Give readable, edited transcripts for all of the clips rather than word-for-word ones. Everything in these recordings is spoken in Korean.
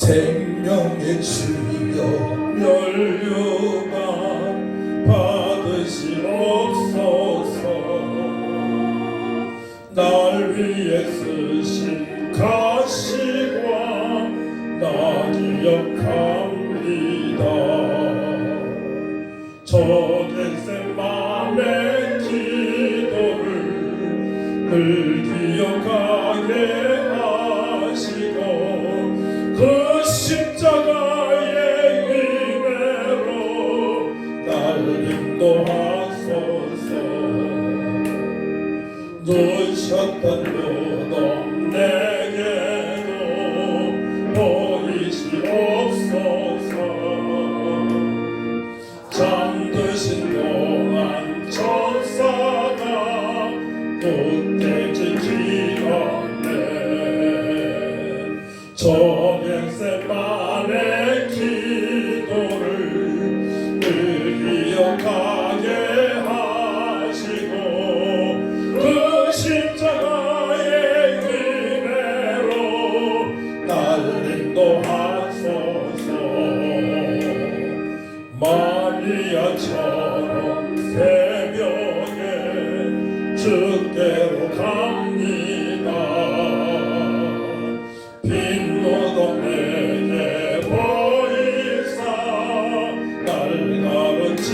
생명의 주여 면류관 받으시옵소서. 날 위해 쓰신 가시관 나 기억합니다. 저 겟세마네 기도를 늘 기억하게 하시고 그 십자가의 은혜로 날 인도하소서. 누셨던 무덤 내게도 보이시옵소서. 잠드신 동안 천사가 굳게 지키었네. 저 겟세마네 기도를 늘 기억하게 하시고 그 십자가의 은혜로 날 인도하소서. 마리아처럼 새벽에 주께로 갑니다. 빈 무덤 내게 보이사 날 가르치소서.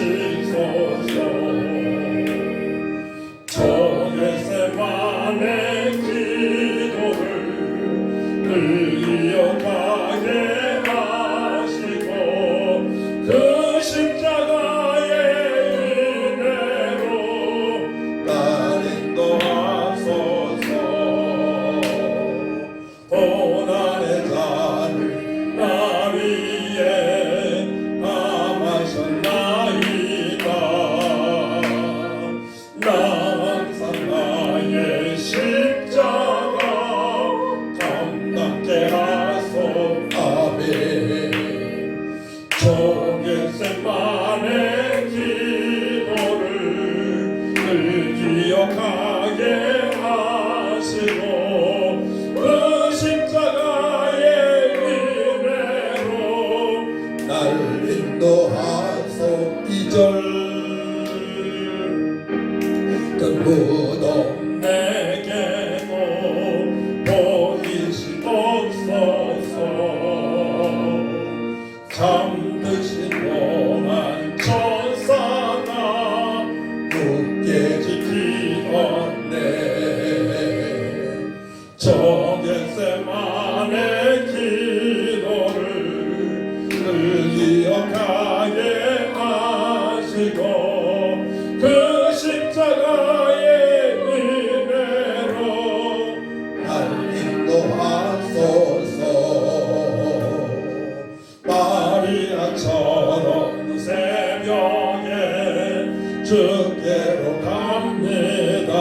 저 겟세마네 기도를 늘 기억하게 하시고 그 십자가의 은혜로 날 인도하소서. 고난의 잔을 나 위에 담으셨나이다. 나 항상 나의 십자가 감당케 하소. 아멘. 저 겟세마네 기도를 늘 기억하게 하시고 그 십자가의 은혜로 날 인도하소. 2절 그 무덤 내게도 보이시옵소서. 잠드신 동안 천사가 굳게 지키었네. 저 겟세마네 기도를 늘 기억하게 하시고 그 십자가의 은혜로 날 인도하소서. 마리아처럼 새벽에 주께로 갑니다.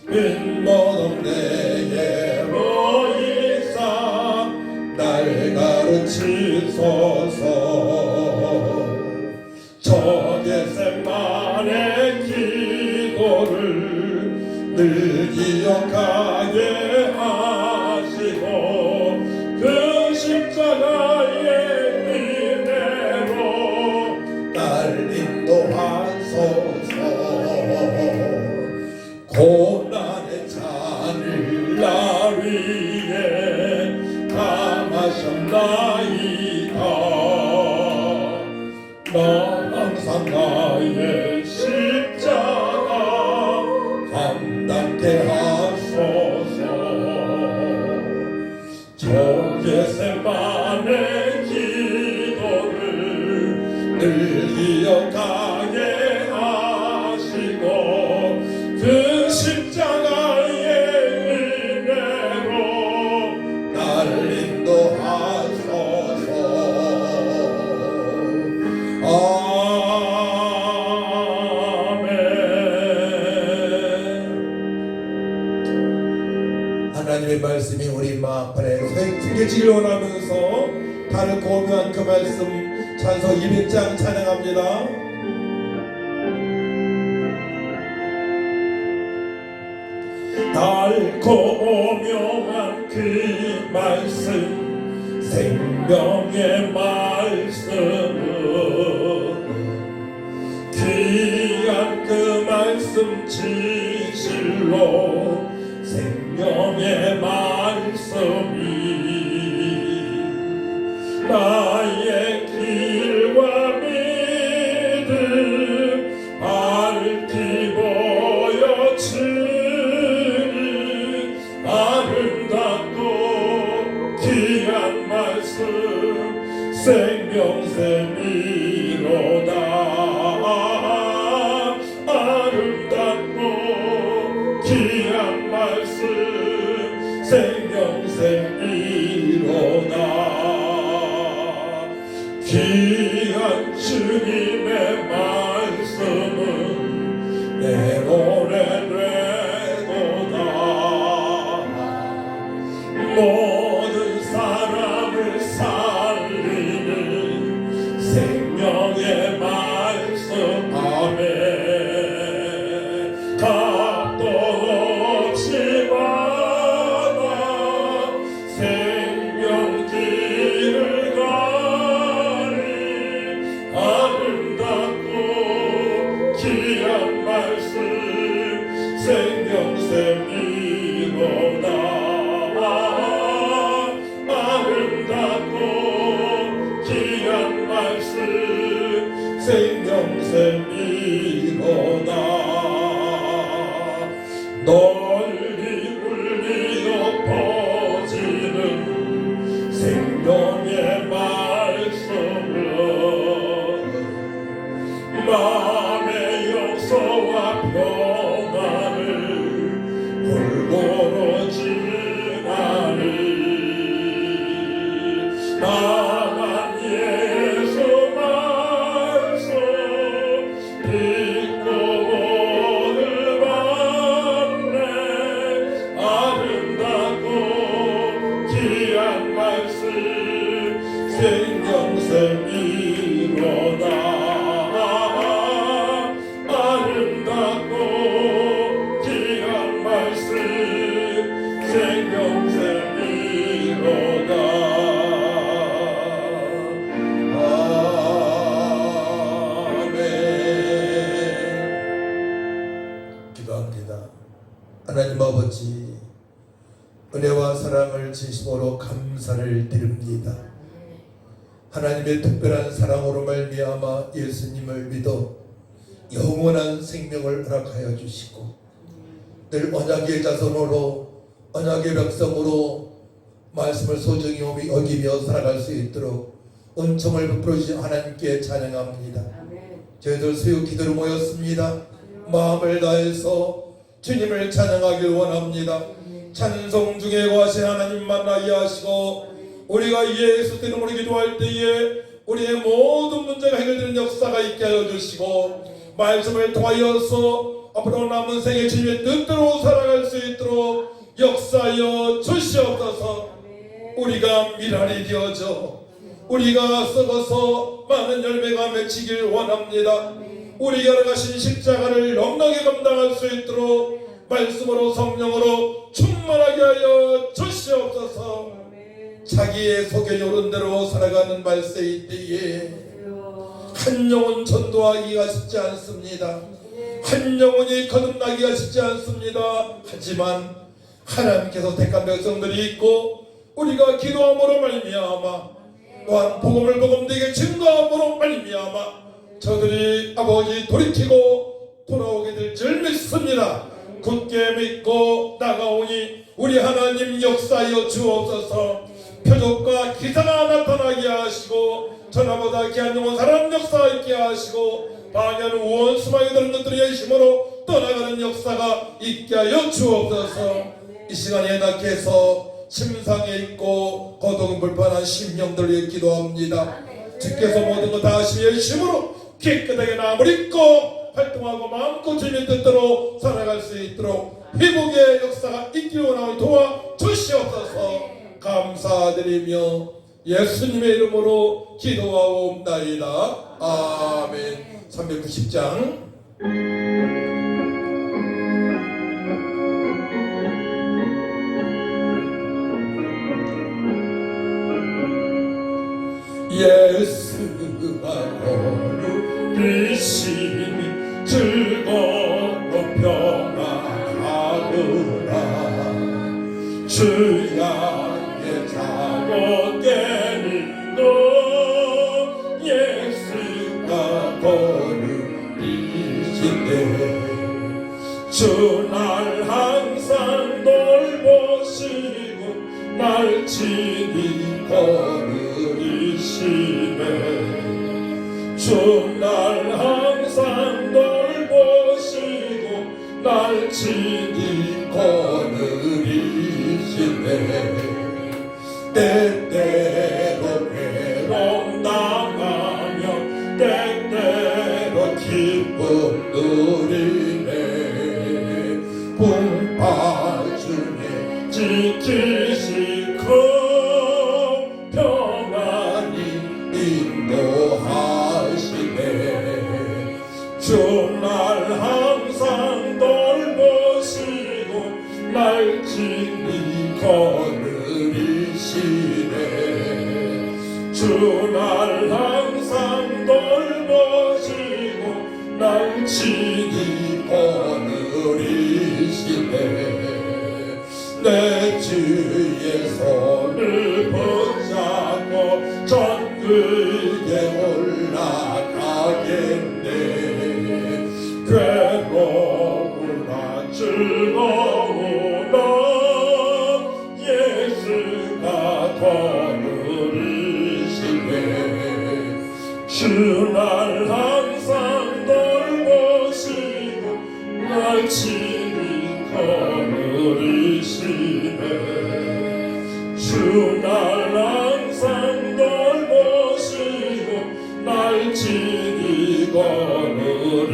빈 무덤 내게 보이사 날 가르치소서. 저 겟세마네 기도를 늘 기억하게 하시고 그 십자가의 은혜로 날 인도하소서. 고난의 잔을 나 위에 담으셨나이다. 나 항상 나의 십자가 감당케 하소서. 저 겟세마네 기도를 늘 기억하게 하시고 그 십자가의 은혜로 날 인도하소서. 아멘. 하나님의 말씀이 우리 마음 안에 새겨지길 원하면서 다른 고명한 그 말씀 찬송 200장 찬양합니다. 달고 오묘한 그 말씀 생명의 말씀은 귀한 그 말씀 진실로 생명의 말씀이 나의 길과 믿음 밝히 보여주니 아름답고 귀한 말씀 생명샘이로다. 아름답고 귀한 말씀 생명샘이로다. 귀한 주님의 말씀은 내 노래되도다. 모든 사람을 살리는 생명의 말씀. 아멘. 값도 없이 받아 생명길을 가니 아름답고 귀한 말씀 생명샘이로다. 아름답고 귀한 말씀 생명샘이로다. 널리 울리고 퍼지는 생명의 말씀은 마음의 용서와 평안을 골고루 주나니 나만 예수 말씀 믿고 오늘 받네. 아름답고 귀한 말씀 생명샘이로다. 아름답고 귀한 말씀 생명샘이로다. 아멘. 기도합니다. 하나님 아버지, 은혜와 사랑을 진심으로 감사를 드립니다. 하나님의 특별한 사랑으로 말미암아 예수님을 믿어 영원한 생명을 허락하여 주시고 늘 언약의 자손으로 언약의 백성으로 말씀을 소중히 여기며 살아갈 수 있도록 은총을 베풀어 주신 하나님께 찬양합니다. 저희들 수요 기도로 모였습니다. 마음을 다해서 주님을 찬양하길 원합니다. 찬송 중에 거하신 하나님 만나게 하시고 우리가 예수 이름으로 기도할 때에 우리의 모든 문제가 해결되는 역사가 있게 하여 주시고 말씀을 통하여서 앞으로 남은 생애 주님의 뜻대로 살아갈 수 있도록 역사하여 주시옵소서. 우리가 미랄이 되어져 우리가 썩어서 많은 열매가 맺히길 원합니다. 우리가 가신 십자가를 넉넉히 감당할 수 있도록 말씀으로 성령으로 충만하게 하여 주시옵소서. 자기의 속에 요른 대로 살아가는 말세일 때에 한 영혼 전도하기가 쉽지 않습니다. 한 영혼이 거듭나기가 쉽지 않습니다. 하지만 하나님께서 택한 백성들이 있고 우리가 기도함으로 말미암아 또한 복음을 복음되게 증거함으로 말미암아 저들이 아버지 돌이키고 돌아오게 될 줄 믿습니다. 굳게 믿고 나가오니 우리 하나님 역사하여 주옵소서. 표적과 기사가 나타나게 하시고 전하보다 귀한 영혼 사람 역사 있게 하시고 반야는 우원 수많이 다른 것들의 힘으로 떠나가는 역사가 있게 하여 주옵소서. 이 시간에 낙해서 심상에 있고 고통 불편한 심령들을 기도합니다. 주께서 모든 것 다 하시며 힘으로 깨끗하게 마음을 잊고 활동하고 마음껏 주님의 뜻대로 살아갈 수 있도록 회복의 역사가 있기를 원하오니 도와주시옵소서. 감사드리며 예수님의 이름으로 기도하옵나이다. 아멘. 390장 예수가 거룩이시니 즐거워 평안하구나. 주야의 작업게는도 예수가 거룩이시네. 주 날 항상 돌보시고 날 친히 거느리시네. 주 날 항상 돌보시고 날 친히 거느리시네. 때때로 괴로움 당하며 때때로 기쁨 누리네. 풍파 중에 지키시고 평안히 인도하시네. 주 날 항상 돌보시고 날 친히 거느리시네. 주 날 항상 돌보시고 날 친히 거느리시네. 내 주의 손을 붙잡고 천국에 올라가겠네. 괴로우나 즐거우나 예수가 거느리시네. 주 날 항상 돌보시고 날 친히 거느리시네. 주 날 항상 돌보시고 날 친히 거느리시네.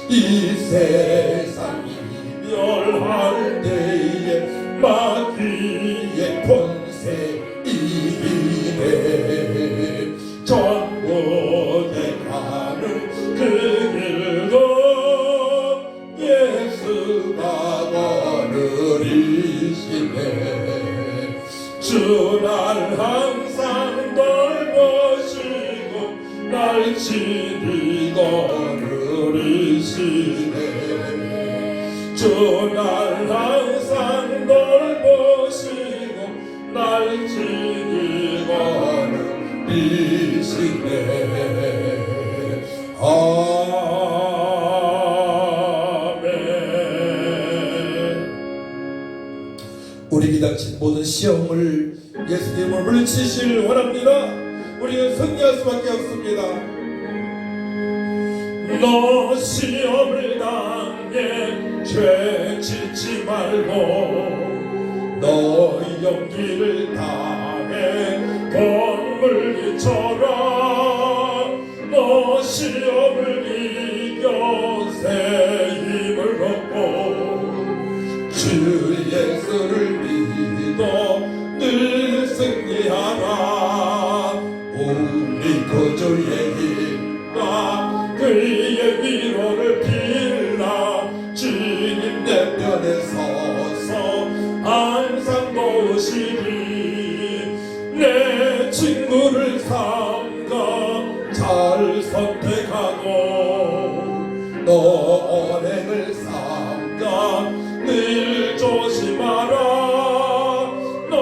이 세상 이별할 때에 마귀의 권세 이기네. 천국에 가는 그 길도 예수가 거느리시네. 주 날 항상 돌보시고 날 친히 거느리시네. 주 날 항상 돌보시고 날 친히 거느리시네. 우리 기닥친 모든 시험을 예수님을 물리치시길 원합니다. 우리는 승리할 수밖에 없습니다. 너 시험을 당해 죄 짓지 말고 너 용기를 다해 건물기처럼 너 시험을 이겨 새 힘을 얻고 주 예수를 믿어 늘 승리하라. 우리 구주의 힘과 그의 위로를 빌라. 주님 내 편에 서서 항상 도우시리. 내 친구를 삼가 잘 선택하고 너 언행을 삼가 늘 조심하라. 너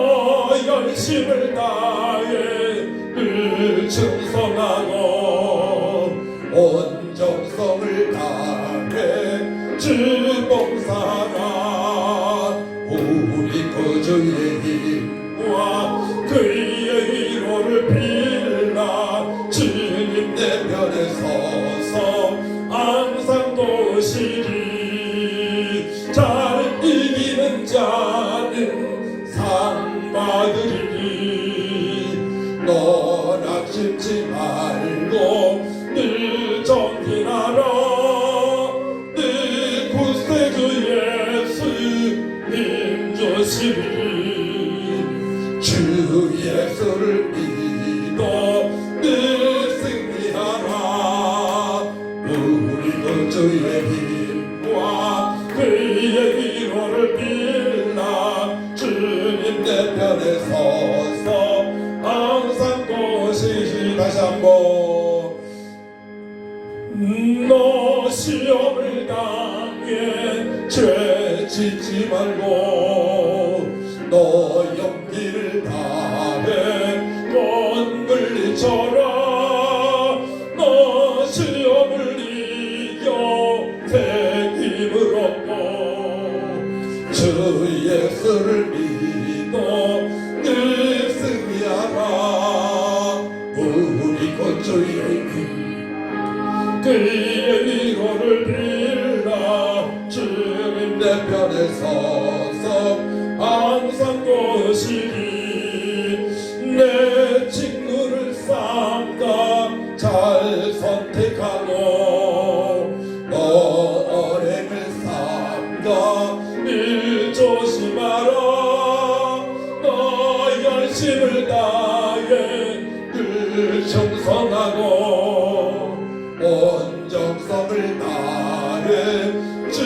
열심을 다해 늘 충성하고 온 정성을 다해 주 봉사하라. 우리 구주의 힘과 그의 위로를 빌라. 주님 내 편에 서서 항상 도우시리. 잘 이기는 자는 상 받으리니. 너 낙심치 말고 늘 정진하라. 늘 구세주 예수님 주시리. 주 예수를 믿어 늘 승리하라. 우리 구주의 힘과 그의 위로를 빌라. 주님 내 편에 서서 잊지 말고 너 용기를 다해 못 물리쳐라. 너 시험을 이겨 새 힘을 얻고 주 예수를 믿어 늘 승리하라. 우리 구주의 그의 위로를 빌라. 주님 내 편에 서서 항상 보시리. 내 친구를 삼가 잘 선택하고 너 어랭을 삼가 일 조심하라. 너 열심을 다해 늘 충성하고 온 정성을 다해 주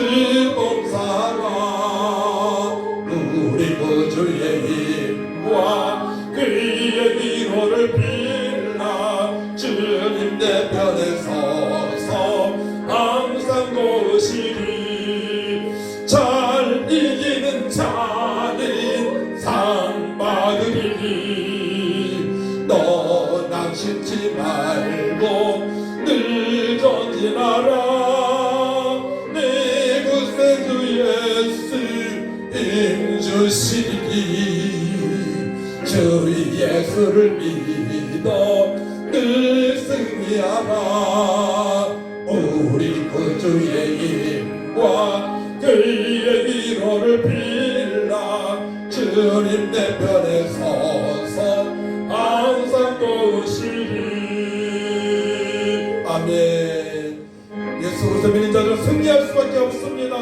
봉사하라. 우리 구주의 힘과 그의 위로를 빌라. 주님 내 편에 서서 항상 보시리. 잘 이기는 자는 상 받으리니 너 낙심치 말고 늘 전진하라. 내 구세주 예수 힘 주시니 주 예수를 믿어 늘 승리하라. 우리 구주의 힘과 그의 위로를 빌라. 주님 내 편에 서서 항상 도우시리. 아멘. 예수 그리스도 믿는 자들은 승리할 수밖에 없습니다.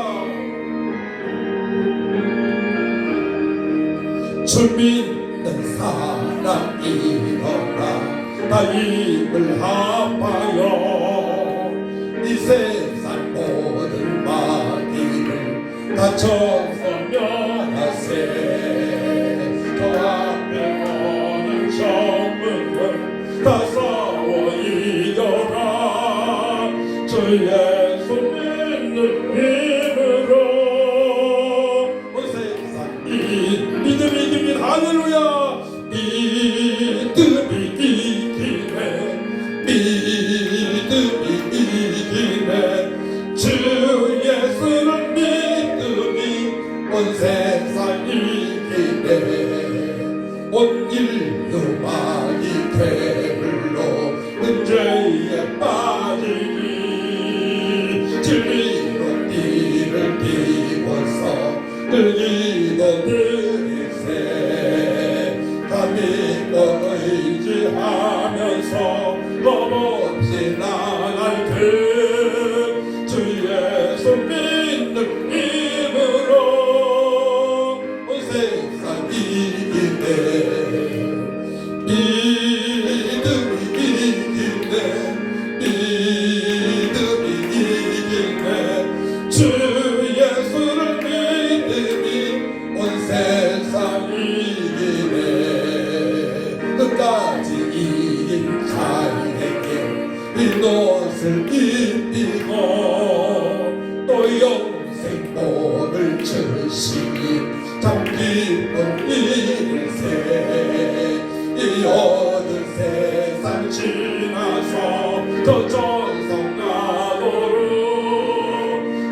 주 믿는 사람 일어나 다 힘을 합하여 이 세상 모든 마귀를 다 청소면하세. 저 앞에 오는 적문을 다 싸워 이겨라. 주 예수 믿는 힘으로 온 세상 믿음이 이깁니다. 할렐루야. 믿음이 이기네. 믿음이 이기네. 주 예수를 믿음이 온 세상 이기네. 온 인류 많이 괴물로 문제에 빠지니 진리로 이를 띄워서 들리고 들이세. 다 믿고 의지하면서 겁없이 나갈 듯 주 예수 믿는 힘으로 온 세상 이기네. 믿음이 이기네. 믿음이 이기네. 주 예수를 믿음이 온 세상 이기네. 끝까지 이긴 자에게 이 옷을 입히고 또 영생 복을 주시니 참 기쁜 일세. 이 어두운 세상 지나서 저 전성 나도록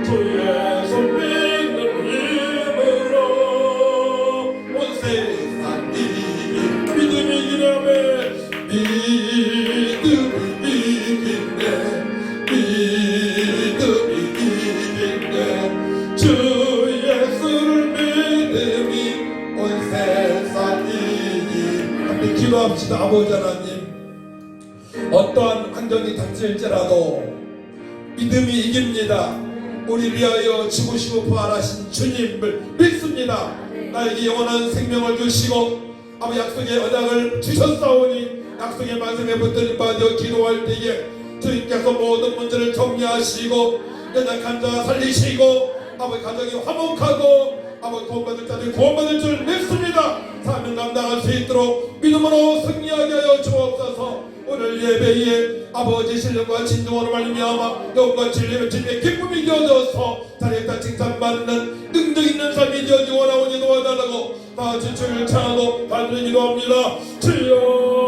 주 예수 믿는 힘으로 온 세상 이긴 믿음이 이기네. 믿음이 이기네. 믿음이 이기네. 주 예수를 믿음이 온 세상 이기네. 함께 기도합시다. 아버지 하나님, 어떠한 환경이 닥칠지라도 믿음이 이깁니다. 우리 위하여 죽으시고 부활하신 주님을 믿습니다. 나에게 영원한 생명을 주시고 아버지 약속의 언약을 주셨사오니 약속의 말씀에 붙들린 바 되어 기도할 때에 주님께서 모든 문제를 정리하시고 연약한 자 살리시고 아버지 가정이 화목하고 아버지 구원받을 자들이 구원받을 줄 믿습니다. 사명 감당할 수 있도록 믿음으로 승리하게 하여 주옵소서. 오늘 예배에 아버지 신령과 진정으로 말미암아 영과 진리의 진리의 기쁨이 되어져서 자리에다 칭찬받는 능력 있는 삶이 되어지기 원하오니 도와달라고 다 주를 찬하고 간절히 기도합니다. 주여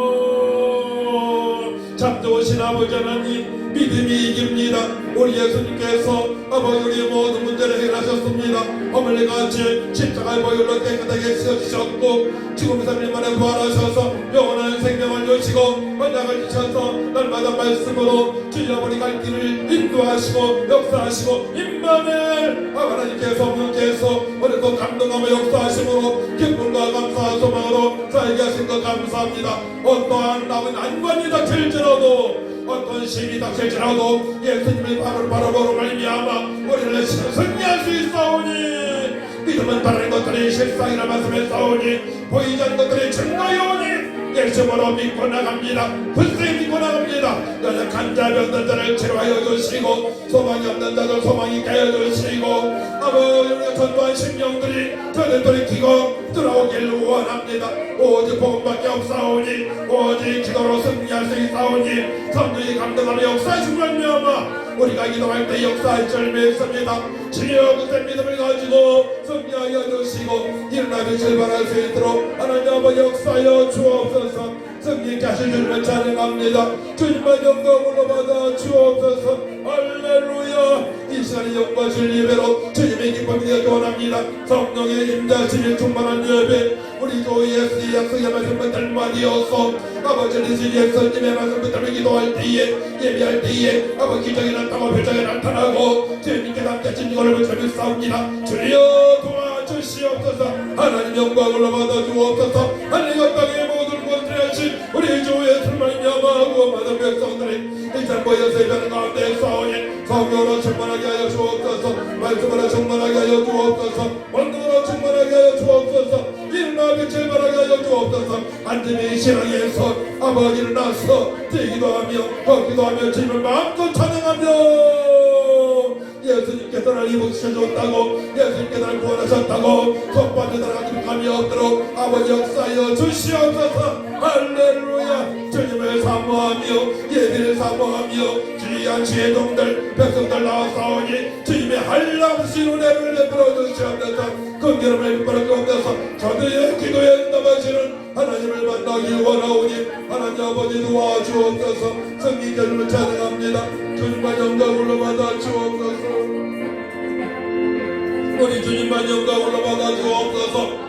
참좋으신 아버지 하나님 믿음이 이깁니다. 우리 예수님께서 아버지 우리의 모든 문제를 해결하셨습니다. 어머니같이 십자가의 보혈로 깨끗하게 씻어주셨고 지금 3일 만에 부활하셔서 영원한 생명을 주시고 언약을 주셔서 날마다 말씀으로 주의 아버지 갈 길을 인도하시고 역사하시고 임마누엘 하나님께서 어머니께서 오늘도 감동하며 역사하심으로 기쁨과 감사와 소망으로 살게 하신 것 감사합니다. 어떠한 남은 안관이 닥칠지라도 어떤 시험이 닥칠지라도 예수님의 밥을 바라보러 말미암아 우리를 승리할 수 있사오니 믿음은 다른 것들이 실상이라 말씀했사오니 보이지 않는 것들이 증거이오니 예수님으로 믿고 나갑니다. 굳세게 믿고 나갑니다. 연약한 자 병든 자를 치료하여 주시고 소망이 없는 자들 소망이 깨어 주시고 아버지 우리가 전도한 심령들이 저들 돌이키고 들어오길 원합니다. 오직 복음밖에 없사오니 오직 기도로 승리할 수 있사오니 성령이 감동하며 역사하신 말미암아 우리가 기도할 때 역사할 줄 믿습니다. 주여 그때 믿음을 가지고 승리하여 주시고 일어나길 출발할 수 있도록 하나님 아버지 역사하여 주옵소서. 승리케 하실 줄을 찬양합니다. 주님만 영광으로 받아 주옵소서. 할렐루야. 이 시간의 영광 줄 예배로 주님의 기쁨이 되기 원합니다. 성령의 임자심이 충만한 예배 우리 주 예수의 약속의 말씀을 닮아디어서 아버지 예수님의 말씀을 기도할 때에 예배할 때에 아버지 기적이 나타나고 표적이 나타나고 주님께서 함께 진리를 붙여 싸웁니다. 주여 도와주시옵소서. 하나님 영광을 받아 주옵소서. 하늘과 땅의 모든 것들을 하신 우리 주 예수를 말미암아 구원받은 백성들이 일단 모여서 예배하는 가운데 싸우니 성령으로 충만하게 하여 주옵소서. 말씀으로 충만하게 하여 주옵소서. 원능으로 충만하게 하여 주옵소서. 일어나 빛을 발하게 하여 주옵소서. 안전히 신앙에서 아버지를 나서 뛰기도하며 걷기도하며 주님을 마음껏 찬양하며 예수님께서 나를 입으셔줬다고 예수님께서 나를 구원하셨다고 속받는 나라가 기록함이 없도록 아버지 역사하여 주시옵소서. 할렐루야. 주님을 사모하며 예배를 사모하며 귀한 주의 종들 백성들 나와싸우니 주님의 한량없이 은혜를 내버려 주시옵소서. 그 여러분의 빛바람 가운데서 저들의 기도에 응답하시는 하나님을 만나기 원하오니 하나님 아버지 도와주옵소서. 성리자를 찬양합니다. 주님만 영광으로 받아 주옵소서. 우리 주님만 영광으로 받아 주옵소서.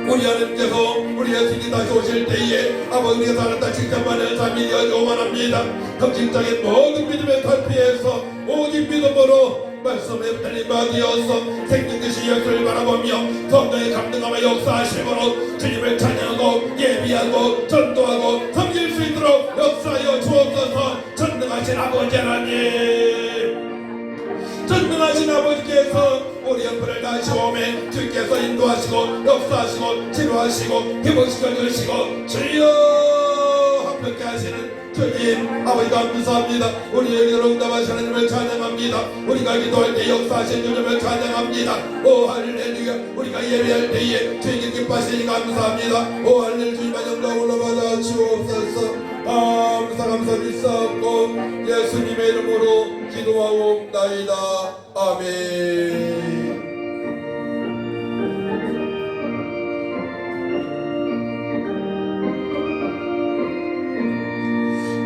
우리 하나님께서 우리 예수님이 다시 오실 때에 아버지가 살았다 칭찬받을 삶이 되어지고 원합니다. 정신적인 모든 믿음의 탈피해서 오직 믿음으로 말씀에 달림받이어서 생명되신 예수를 바라보며 성령의 감동하며 역사하심으로 주님을 찬양하고 예비하고 전도하고 섬길 수 있도록 역사하여 주옵소서. 전능하신 아버지 하나님 전능하신 아버지께서 우리 옆을 다시 오매 주께서 인도하시고 역사하시고 치료하시고 회복시켜 주시고 주여 함께 하시는 주님 아버지 감사합니다. 우리에게 응답하시는 하나님을 찬양합니다. 우리가 기도할 때 역사하신 주님을 찬양합니다. 오 할렐루야. 우리가 예배할 때에 주님께 기뻐하시니 감사합니다. 오 할렐루야. 주님만 영광으로 받아 주옵소서. 감사 믿사옵고 예수님의 이름으로 기도하옵나이다. 아멘.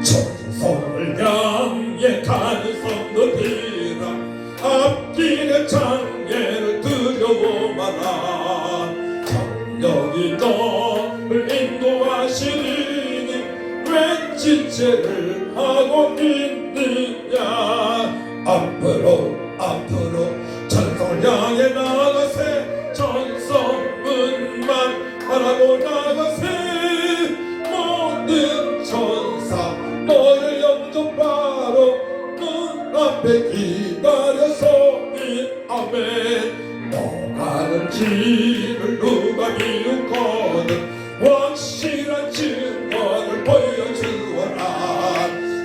천성을 향해 가는 성도들아 앞길의 장애를 두려워마라. 성령이 너를 인도하시니 왜 지체를 하고 있느냐. 앞으로 천성을 향해 나가세. 천성문만 바라고 나가세. 모든 천사 너를 영접하러 눈앞에 기다려서니 아멘. 너 가는 길을 누가 비웃거든 확실한 증거를 보여주어라.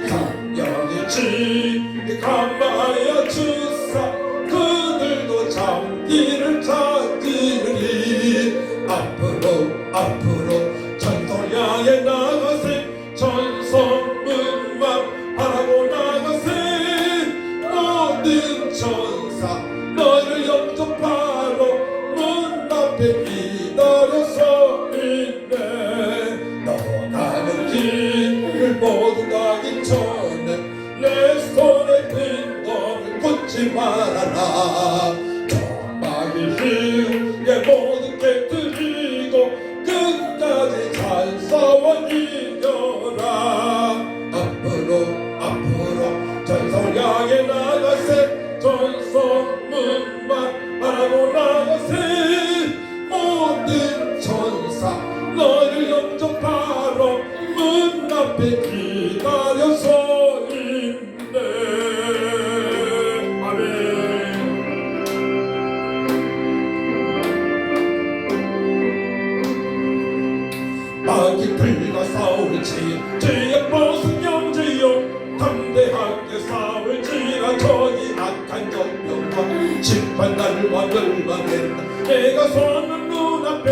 성령의 진리 감하여 주사 그들도 참기를 찾으리. 앞으로 천성 향해 나가세. 천성 앞에 기다려서 있네. 너가는 길을 모두 가기 전에 내 손에 든 것을 굳지 말아라. 정막이 힘에 모두 깨뜨리고 끝까지 잘 싸워 이겨라. 앞으로 전성을 향해 나가세. 전성문만 바라고 나가세. 모든 천사 너를 영접하러 문 앞에 기다려서 있네. 아멘. 마귀들과 싸울지 죄의 벗은 영제여 담대하게 싸울지라. 저기 악한 정병과 심판날과 멸망했다. 내가 서는 눈앞에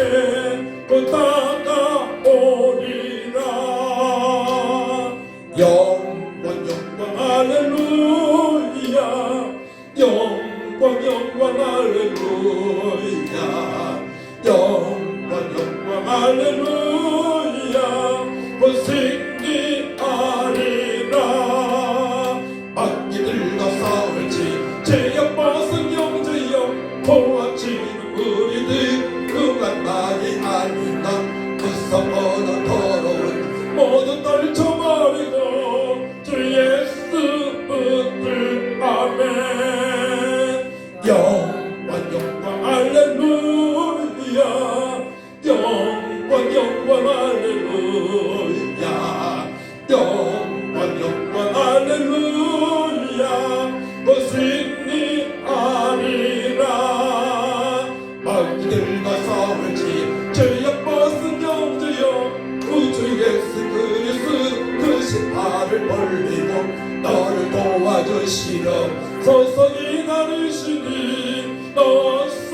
곧 다가오리라. 영광 할렐루야. 영광 할렐루야. 영광 할렐루야. 곧 승리하리라. 악기들과 싸울지 죄의 벗은 영제여 도와주는 우리들 그간 말이 아닌가. 무섭거나 더러운 모두 떨쳐버리고 주 예수 붙들. 아멘. 영광 할렐루야. 영광 할렐루야. 영광 할렐루야. 승리하리라. 마귀들과 싸울지 죄의 벗은 영주여 구주 예수 그리스도 그 십팔을 벌리고 너를 도와주시려 서서히 나르시니 어서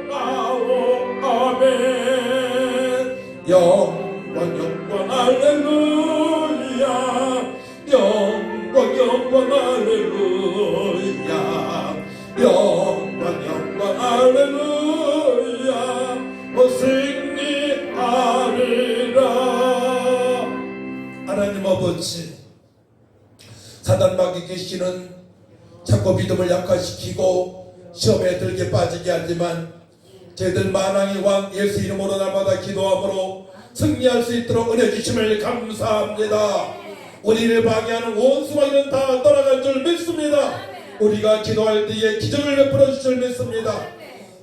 나오. 아멘. 영광 할렐루야. 영광 할렐루야. 영광 할렐루야. 승리하리라. 하나님 아버지, 사단 마귀 계시는 자꾸 믿음을 약화시키고 시험에 들게 빠지게 하지만 저희들 만왕의 왕 예수 이름으로 날마다 기도함으로 승리할 수 있도록 은혜 주심을 감사합니다. 우리를 방해하는 온 수마귀는 다 떠나갈 줄 믿습니다. 우리가 기도할 때에 기적을 베풀어 주실 줄 믿습니다.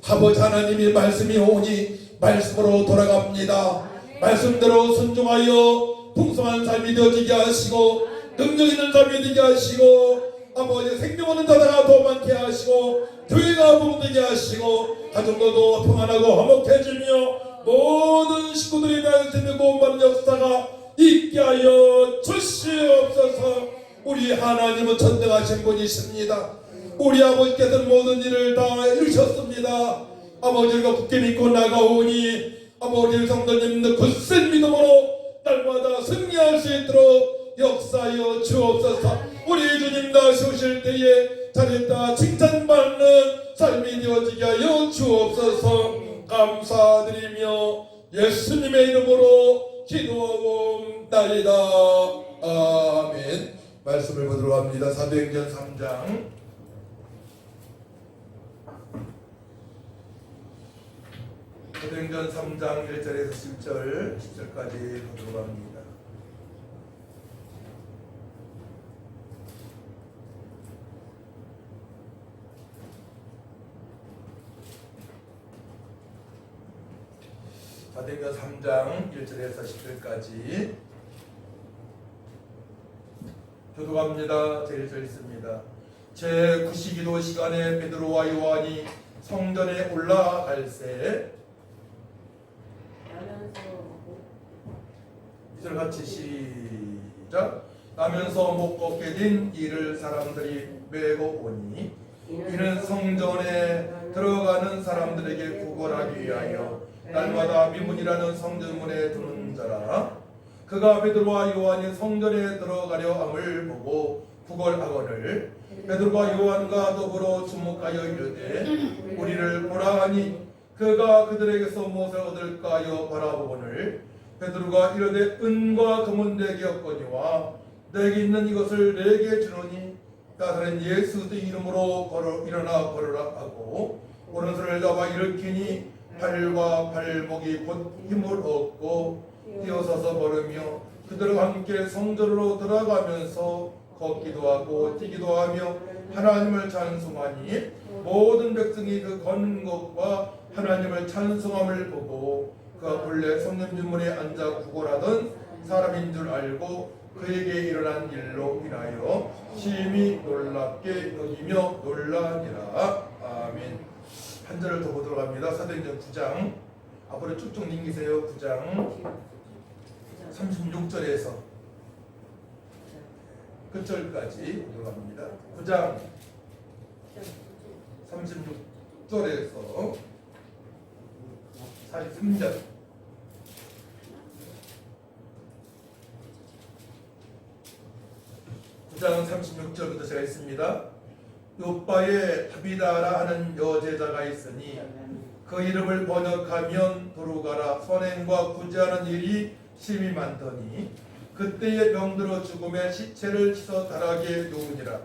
아버지 하나님이 말씀이 오니 말씀으로 돌아갑니다. 말씀대로 순종하여 풍성한 삶이 되어지게 하시고 능력 있는 삶이 되게 하시고 아버지 생명 없는 자다가 더 많게 하시고 교회가 복되게 하시고 가정도 평안하고 화목해지며 모든 식구들이 나의 구원받는 역사가 있게 하여 주시옵소서. 우리 하나님은 전능하신 분이십니다. 우리 아버지께서는 모든 일을 다 이루셨습니다. 아버지가 굳게 믿고 나가오니 아버지 성도님들 굳센 믿음으로 날마다 승리할 수 있도록 역사하여 주옵소서. 우리 주님 다시 오실 때에 잘했다 칭찬받는 삶이 되어지게 하여 주옵소서. 감사드리며 예수님의 이름으로 기도하옵나이다. 아멘. 말씀을 보도록 합니다. 사도행전 3장 사도행전 3장 1절에서 10절까지 보도록 합니다. 사도행전 3장 1절에서 10절까지 교도합니다. 제1절 있습니다. 제9시기도 시간에 베드로와 요한이 성전에 올라갈새 2절 같이 시작. 나면서 못 걷게 된 이를 사람들이 메고 오니 이는 성전에 들어가는 사람들에게 구걸하기 위하여 날마다 미문이라는 성전문에 두는 자라. 그가 베드로와 요한이 성전에 들어가려 함을 보고 구걸하거늘 베드로와 요한과 더불어 주목하여 이르되 우리를 보라 하니 그가 그들에게서 무엇을 얻을까 하여 바라보거늘 베드로가 이르되 은과 금은 내게 없거니와 내게 있는 이것을 내게 주노니 나사렛 예수 의 이름으로 일어나 걸으라 하고 오른손을 잡아 일으키니 발과 발목이 곧 힘을 얻고 뛰어서서 걸으며 그들과 함께 성전으로 들어가면서 걷기도 하고 뛰기도 하며 하나님을 찬송하니 모든 백성이 그 걷는 것과 하나님을 찬송함을 보고 그가 본래 성전 주문에 앉아 구걸하던 사람인 줄 알고 그에게 일어난 일로 인하여 심히 놀랍게 여기며 놀라니라. 아멘. 한 절을 더 보도록 합니다. 사도행전 9장 앞으로 쭉쭉 넘기세요. 9장 36절에서 끝절까지 보도록 합니다. 9장 36절에서 43절 9장 36절부터 제가 있습니다. 요바에 다비다라 하는 여제자가 있으니 그 이름을 번역하면 도루가라 선행과 구제하는 일이 심히 많더니 그때에 병들어 죽음에 시체를 씻어 다락에 놓으니라.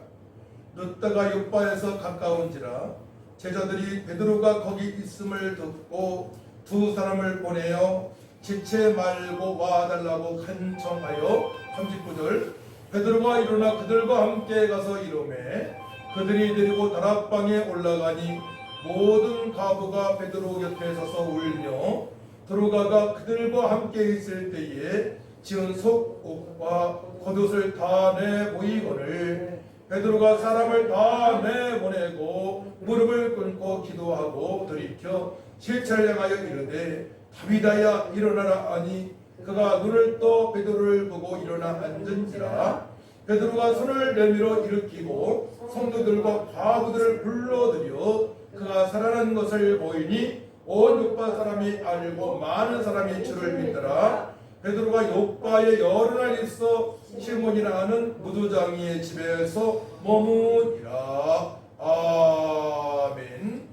룻다가 요바에서 가까운지라 제자들이 베드로가 거기 있음을 듣고 두 사람을 보내어 지체 말고 와달라고 간청하여 39절 베드로가 일어나 그들과 함께 가서 이르매 그들이 데리고 다락방에 올라가니 모든 가부가 베드로 곁에 서서 울며 도루가가 그들과 함께 있을 때에 지은 속옷과 겉옷을 다 내보이거늘 베드로가 사람을 다 내보내고 무릎을 꿇고 기도하고 돌이켜 실체를 향하여 이르되 다비다야 일어나라 하니 그가 눈을 떠 베드로를 보고 일어나 앉은지라. 베드로가 손을 내밀어 일으키고 성도들과 과부들을 불러들여 그가 살아난 것을 보이니 온 요파 사람이 알고 많은 사람이 주를 믿더라. 베드로가 요파에 여러 날 있어 시몬이라 하는 무두장이의 집에서 머무니라. 아멘.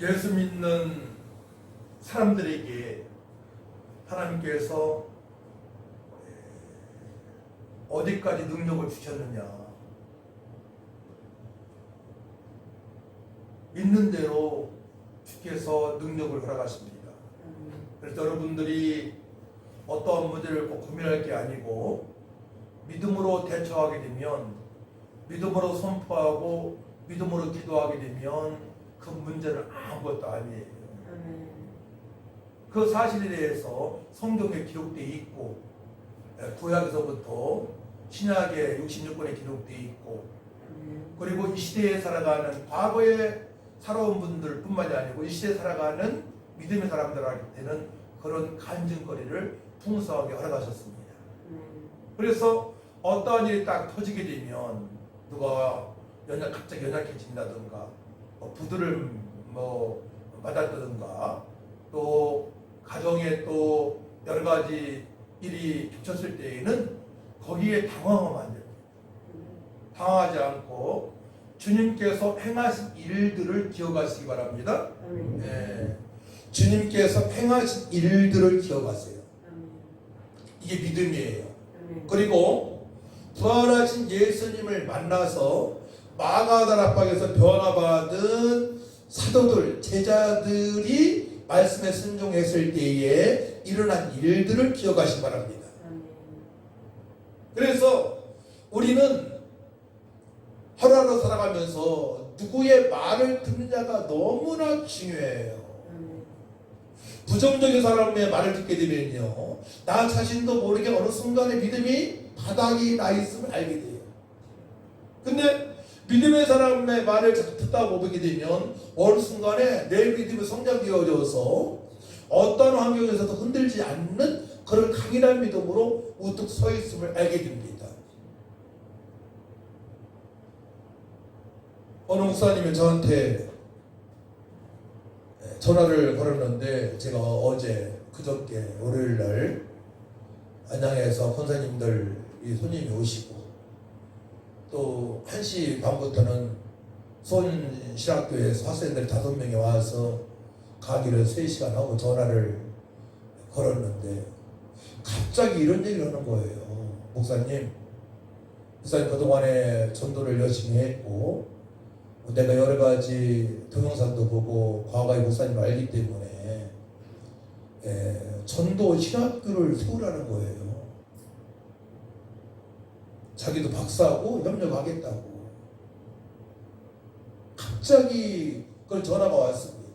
예수 믿는 사람들에게 하나님께서 어디까지 능력을 주셨느냐? 있는 대로 주께서 능력을 허락하십니다. 그래서 여러분들이 어떠한 문제를 꼭 고민할 게 아니고 믿음으로 대처하게 되면, 믿음으로 선포하고 믿음으로 기도하게 되면 그 문제는 아무것도 아니에요. 그 사실에 대해서 성경에 기록되어 있고 구약에서부터 신약의 66권에 기록되어 있고 그리고 이 시대에 살아가는 과거에 살아온 분들 뿐만이 아니고 이 시대에 살아가는 믿음의 사람들한테는 그런 간증거리를 풍성하게 허락하셨습니다. 그래서 어떠한 일이 딱 터지게 되면 누가 갑자기 연약해진다든가 부도를 맞았다든가 또 가정에 또 여러 가지 일이 겹쳤을 때에는 거기에 당황하면 안 됩니다. 당황하지 않고 주님께서 행하신 일들을 기억하시기 바랍니다. 네. 주님께서 행하신 일들을 기억하세요. 이게 믿음이에요. 그리고 부활하신 예수님을 만나서 마가다락방에서 변화받은 사도들, 제자들이 말씀에 순종했을 때에 일어난 일들을 기억하시기 바랍니다. 그래서 우리는 하루하루 살아가면서 누구의 말을 듣느냐가 너무나 중요해요. 부정적인 사람의 말을 듣게 되면요, 나 자신도 모르게 어느 순간에 믿음이 바닥이 나 있음을 알게 돼요. 근데 믿음의 사람의 말을 듣다 보게 되면 어느 순간에 내 믿음이 성장되어져서 어떤 환경에서도 흔들지 않는 그런 강인한 믿음으로 우뚝 서 있음을 알게 됩니다. 어느 목사님이 저한테 전화를 걸었는데 제가 어제 그저께 월요일날 안양에서 권사님들이 손님이 오시고 또 1시 반부터는 손신학교에서 학생들이 5명이 와서 가기를 3시간 하고 전화를 걸었는데 갑자기 이런 얘기를 하는 거예요. 목사님 그동안에 전도를 열심히 했고 내가 여러 가지 동영상도 보고 과거의 목사님을 알기 때문에 전도 신학교를 세우라는 거예요. 자기도 박사하고 협력하겠다고. 갑자기 그런 전화가 왔습니다.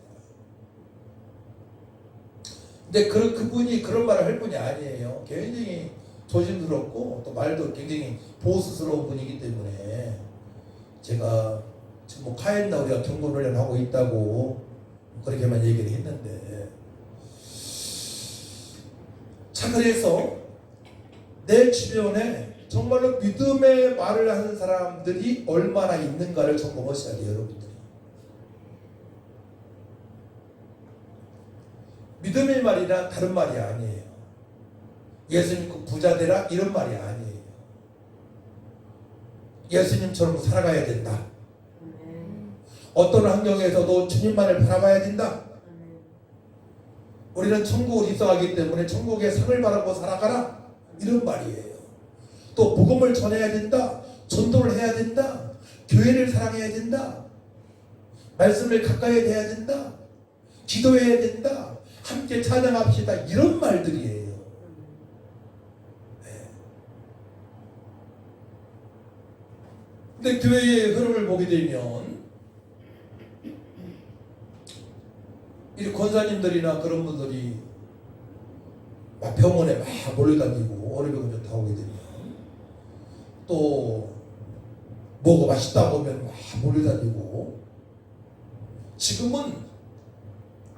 근데 그분이 그런 말을 할 분이 아니에요. 굉장히 조심스럽고 또 말도 굉장히 보수스러운 분이기 때문에 제가 지금 뭐 카엔나 우리가 경고훈련을 하고 있다고 그렇게만 얘기를 했는데, 자, 그래서 내 주변에 정말로 믿음의 말을 하는 사람들이 얼마나 있는가를 점검하셔야 돼요, 여러분들이. 믿음의 말이나 다른 말이 아니에요. 예수님 그 부자 되라 이런 말이 아니에요. 예수님처럼 살아가야 된다. 어떤 환경에서도 주님만을 바라봐야 된다. 우리는 천국을 입성하기 때문에 천국의 상을 바라고 살아가라 이런 말이에요. 또 복음을 전해야 된다. 전도를 해야 된다. 교회를 사랑해야 된다. 말씀을 가까이 해야 된다. 기도해야 된다. 함께 찬양합시다. 이런 말들이에요. 네. 근데 교회의 흐름을 보게 되면 이 권사님들이나 그런 분들이 막 병원에 막 몰려다니고 어려병원 좀 타오게 되면 또 뭐가 맛있다 보면 막 몰려다니고, 지금은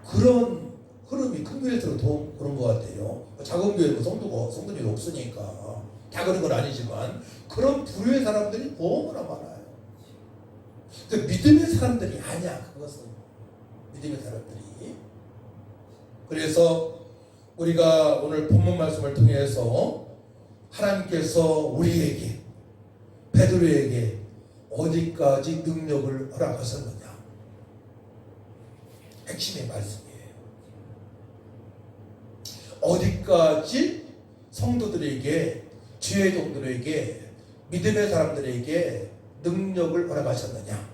그런 흐름이 큰 교회에서 더 그런 것 같아요. 작은 교회는 성도들이 없으니까 다 그런 건 아니지만 그런 부류의 사람들이 너무나 많아요. 근데 믿음의 사람들이 아니야. 그것은 믿음의 사람들이. 그래서 우리가 오늘 본문 말씀을 통해서 하나님께서 우리에게, 베드로에게 어디까지 능력을 허락하셨느냐, 핵심의 말씀이에요. 어디까지 성도들에게, 주의 종들에게, 믿음의 사람들에게 능력을 허락하셨느냐.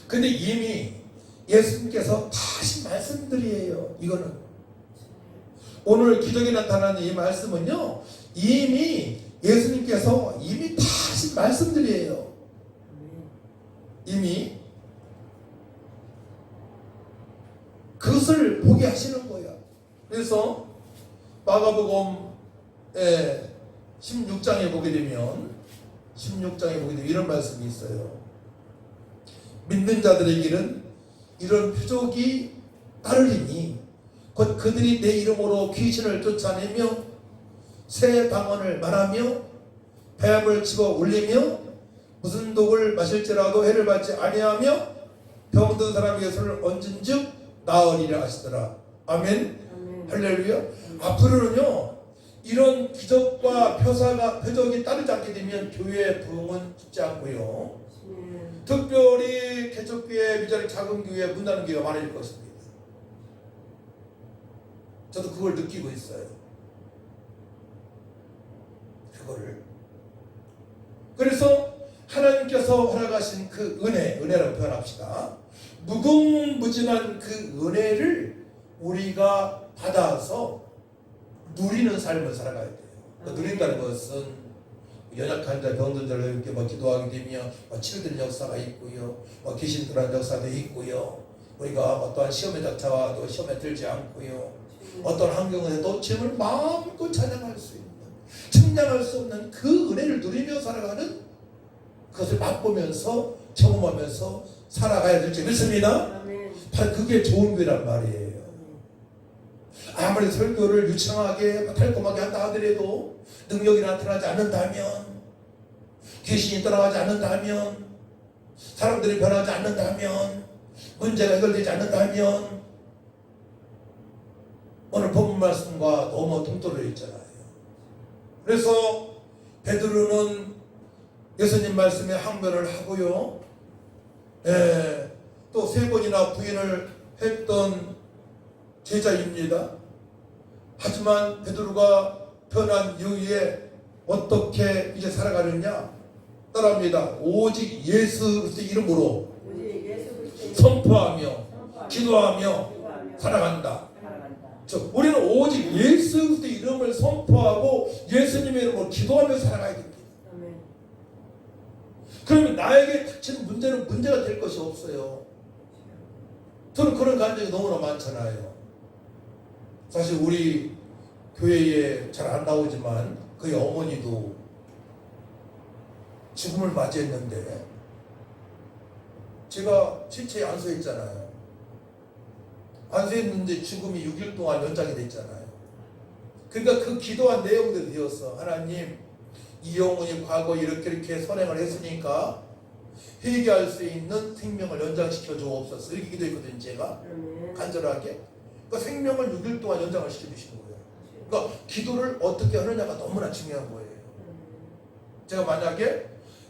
근데 이미 예수님께서 다 하신 말씀들이에요. 이거는 오늘 기적에 나타나는 이 말씀은요, 이미 예수님께서 이미 다 하신 말씀들이에요. 이미 그것을 보게 하시는 거예요. 그래서 마가복음 16장에 보게 되면 이런 말씀이 있어요. 믿는 자들에게는 이런 표적이 따르리니 곧 그들이 내 이름으로 귀신을 쫓아내며 새 방언을 말하며 뱀을 집어 올리며 무슨 독을 마실지라도 해를 받지 아니하며 병든 사람에게 손을 얹은즉 나으리라 하시더라. 아멘. 할렐루야. 앞으로는요, 이런 기적과 표적이 따르지 않게 되면 교회의 부흥은 붙지 않고요, 특별히 개척교회, 미자리 작은 교회, 문 닫는 교회가 많아질 것입니다. 저도 그걸 느끼고 있어요. 그거를. 그래서 하나님께서 허락하신 그 은혜라고 표현합시다. 무궁무진한 그 은혜를 우리가 받아서 누리는 삶을 살아가야 돼요. 누린다는 것은 연약한 자, 병든 자를 이렇게 기도하게 되면 치료되는 역사가 있고요, 귀신 들어간 역사도 있고요, 우리가 어떠한 시험에 닥쳐와도 시험에 들지 않고요, 어떤 환경에서도 주님을 마음껏 찬양할 수 있는, 측량할 수 없는 그 은혜를 누리며 살아가는, 그것을 맛보면서 경험하면서 살아가야 될 줄 믿습니다. 바로 그게 좋은 교회란 말이에요. 아무리 설교를 유창하게 달콤하게 한다 하더라도 능력이 나타나지 않는다면, 귀신이 떠나가지 않는다면, 사람들이 변하지 않는다면, 문제가 해결되지 않는다면, 오늘 본문 말씀과 너무 동떨어져 있잖아요. 그래서 베드로는 예수님 말씀에 항변을 하고요. 또 3번이나 부인을 했던 제자입니다. 하지만 베드로가 변한 이후에 어떻게 이제 살아가느냐? 따라합니다. 오직 예수 그리스도의 이름으로 선포하며 기도하며 살아간다. 우리는 오직 예수 그리스도의 이름을 선포하고 예수님의 이름으로 기도하며 살아가야 됩니다. 그러면 나에게 닥치는 문제는 문제가 될 것이 없어요. 저는 그런 감정이 너무나 많잖아요. 사실 우리 교회에 잘 안 나오지만 그의 어머니도 죽음을 맞이했는데 제가 실체에 안수했잖아요. 안수했는데 죽음이 6일 동안 연장이 됐잖아요. 그러니까 그 기도한 내용들이 되었어. 하나님, 이 영혼이 과거에 이렇게 선행을 했으니까 회개할 수 있는 생명을 연장시켜 주옵소서. 이렇게 기도했거든요. 제가 간절하게. 그러니까 생명을 6일 동안 연장을 시켜주시는 거예요. 그러니까 기도를 어떻게 하느냐가 너무나 중요한 거예요. 제가 만약에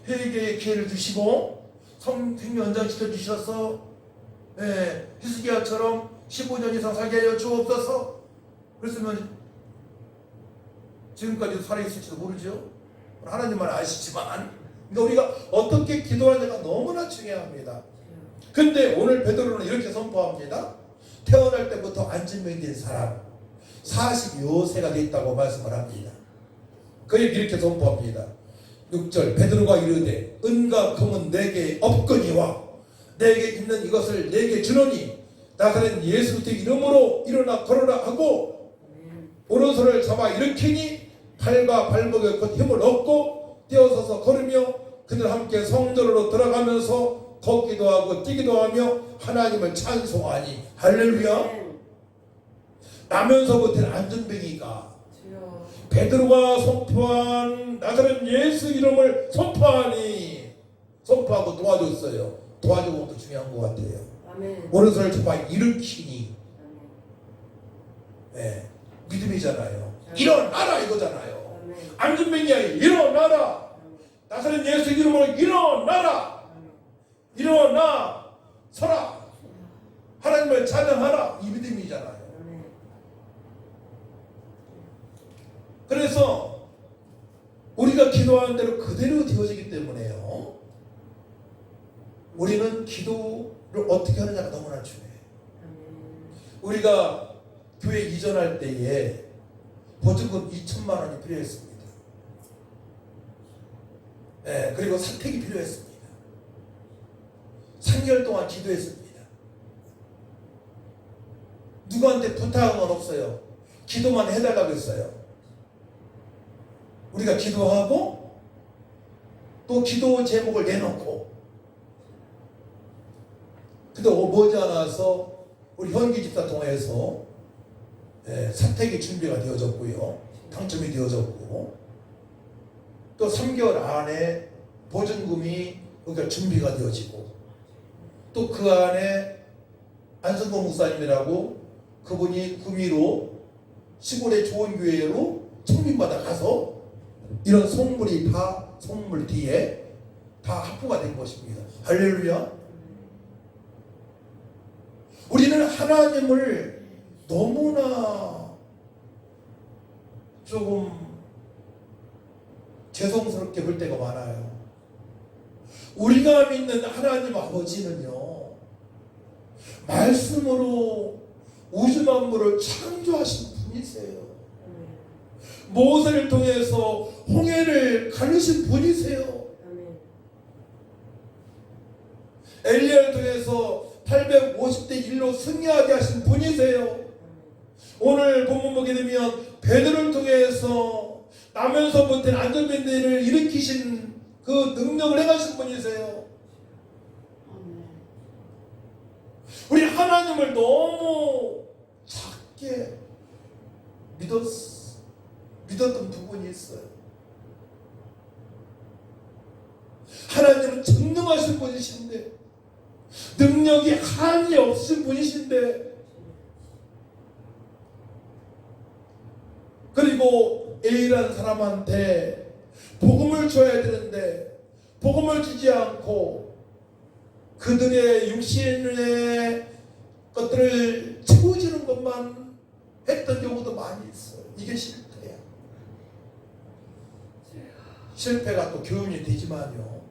회개의 기회를 주시고 생명 연장시켜 주셔서 히스기야처럼 15년 이상 살게 하여 주옵소서. 그랬으면 지금까지도 살아있을지도 모르죠. 하나님만 아시지만, 그러니까 우리가 어떻게 기도하느냐가 너무나 중요합니다. 근데 오늘 베드로는 이렇게 선포합니다. 태어날 때부터 안진병이 된 사람 40여세가 됐다고 말씀을 합니다. 그에게 이렇게 선포합니다. 6절 베드로가 이르되 은과 금은 내게 없거니와 내게 있는 이것을 내게 주노니 나사렛 예수 그리스도의 이름으로 일어나 걸어라 하고 오른손을 잡아 일으키니 팔과 발목에 곧 힘을 얻고 뛰어서서 걸으며 그들 함께 성전으로 들어가면서 걷기도 하고 뛰기도 하며 하나님을 찬송하니 할렐루야. 나면서부터는 안전뱅이가 베드로가 선포한 나사렛 예수 이름을 선포하고 도와줬어요. 도와주는 것도 중요한 것 같아요. 오른손을 잡아 일으키니 믿음이잖아요. 일어나라 이거잖아요. 안전뱅이야 일어나라. 나사렛 예수 이름으로 일어나라. 일어나 서라. 하나님을 찬양하라. 이 믿음이잖아요. 그래서 우리가 기도하는 대로 그대로 되어지기 때문에요. 우리는 기도를 어떻게 하느냐가 너무나 중요해요. 우리가 교회 이전할 때에 보증금 2천만 원이 필요했습니다. 그리고 사택이 필요했습니다. 3개월 동안 기도했습니다. 누구한테 부탁한 건 없어요. 기도만 해달라고 했어요. 우리가 기도하고 또 기도 제목을 내놓고 근데 머지않아서 우리 현기 집사 통해서 사택이 준비가 되어졌고요. 당첨이 되어졌고 또 3개월 안에 보증금이 그러니까 준비가 되어지고 또 그 안에 안성공 목사님이라고 그분이 구미로 시골의 좋은 교회로 청민받아 가서 이런 성물 뒤에 다 확보가 된 것입니다. 할렐루야. 우리는 하나님을 너무나 조금 죄송스럽게 볼 때가 많아요. 우리가 믿는 하나님 아버지는요 말씀으로 우주 만물을 창조하신 분이세요. 모세를 통해서 홍해를 가르신 분이세요. 엘리야를 통해서 850대 1로 승리하게 하신 분이세요. 오늘 본문 보게 되면 베드로를 통해서 나면서부터 안전밴드를 일으키신 그 능력을 행하신 분이세요. 우리 하나님을 너무 작게 믿었던 부분이 있어요. 하나님은 전능하신 분이신데 능력이 한이 없으신 분이신데 그리고 A라는 사람한테 복음을 줘야 되는데 복음을 주지 않고 그들의 육신의 것들을 채워주는 것만 했던 경우도 많이 있어요. 이게 실패야. 실패가 또 교훈이 되지만요,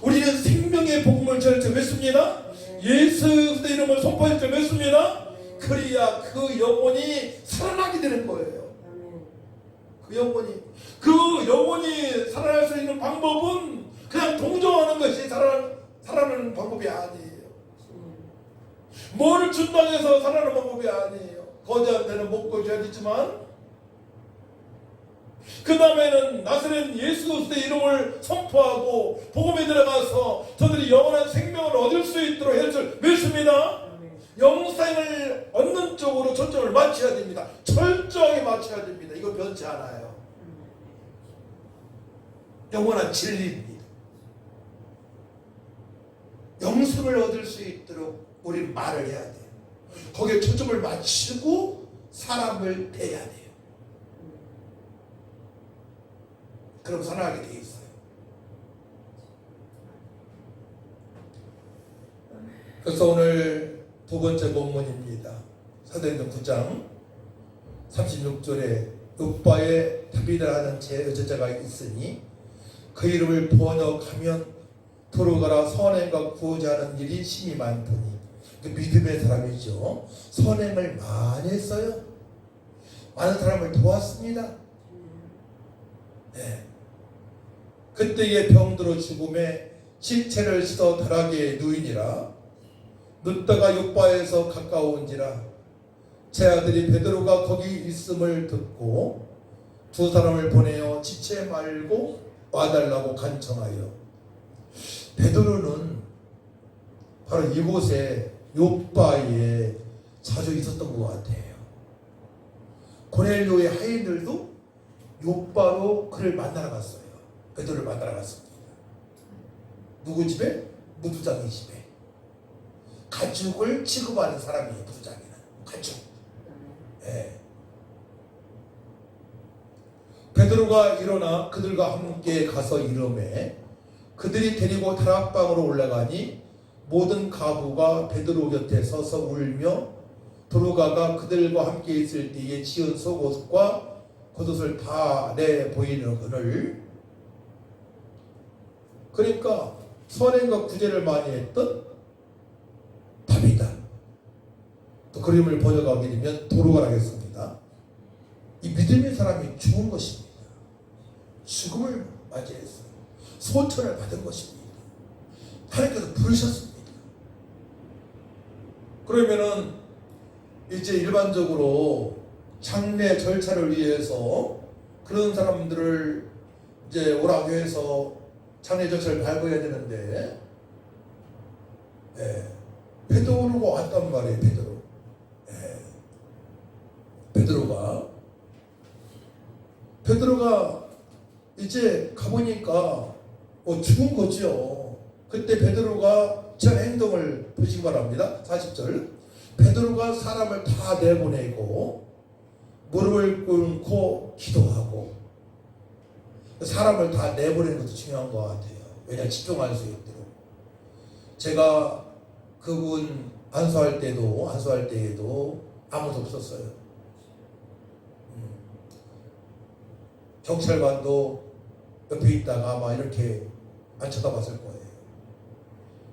우리는 생명의 복음을 전할 때 믿습니다. 예수 그리스도의 이름을 선포할 때 믿습니다. 그래야 그 영혼이 살아나게 되는 거예요. 그 영혼이 살아날 수 있는 방법은 그냥 동정하는 것이 살아나는 방법이 아니에요. 뭐를 준다고 해서 살아나는 방법이 아니에요. 거지한테는 먹고 줘야겠지만, 그 다음에는 나사렛 예수 그리스도의 이름을 선포하고 복음에 들어가서 저들이 영원한 생명을 얻을 수 있도록 할 줄 믿습니다. 영생을 얻는 쪽으로 초점을 맞춰야 됩니다. 철저하게 맞춰야 됩니다. 이거 변치 않아요. 영원한 진리입니다. 영생을 얻을 수 있도록 우리는 말을 해야 돼요. 거기에 초점을 맞추고 사람을 대해야 돼요. 그럼 살아나게 돼 있어요. 그래서 오늘 두 번째 본문입니다. 사도행전 9장 36절에 읍바에 다비드라는 제자가 있으니 그 이름을 번역하면 도로가라 선행과 구원하는 일이 심히 많더니, 그 믿음의 사람이죠. 선행을 많이 했어요. 많은 사람을 도왔습니다. 네. 그때의 병들어 죽음에 시체를 씻어 다락에 누이니라. 눕다가 욥바에서 가까운지라. 제 아들이 베드로가 거기 있음을 듣고 두 사람을 보내어 지체 말고 와달라고 간청하여. 베드로는 바로 이곳에 욥바에 자주 있었던 것 같아요. 고넬료의 하인들도 욥바로 그를 만나러 갔어요. 베드로를 만나러 갔습니다. 누구 집에? 무두장의 집에. 가축을 취급하는 사람이에요. 무두장이는 가축. 네. 베드로가 일어나 그들과 함께 가서 이르매 그들이 데리고 다락방으로 올라가니 모든 가부가 베드로 곁에 서서 울며 도로가가 그들과 함께 있을 때에 지은 속옷과 겉옷을 다 내 보이는을. 그러니까 선행과 구제를 많이 했던 다비다. 또 그림을 번역하게 되면 도로가라겠습니다. 이 믿음의 사람이 죽은 것입니다. 죽음을 맞이했어요. 소천을 받은 것입니다. 하나님께서 부르셨습니다. 그러면은 이제 일반적으로 장례 절차를 위해서 그런 사람들을 이제 오라고 해서 장례 절차를 밟아야 되는데, 베드로가 왔단 말이에요. 베드로가 이제 가보니까 죽은 거죠. 그때 베드로가 저 행동을 보시기 바랍니다. 40절. 베드로가 사람을 다 내보내고 무릎을 꿇고 기도하고. 사람을 다 내보내는 것도 중요한 것 같아요. 왜냐하면 집중할 수 있도록. 제가 그분 안수할 때에도 아무도 없었어요. 경찰관도 옆에 있다가 아마 이렇게 안 쳐다봤을 거예요.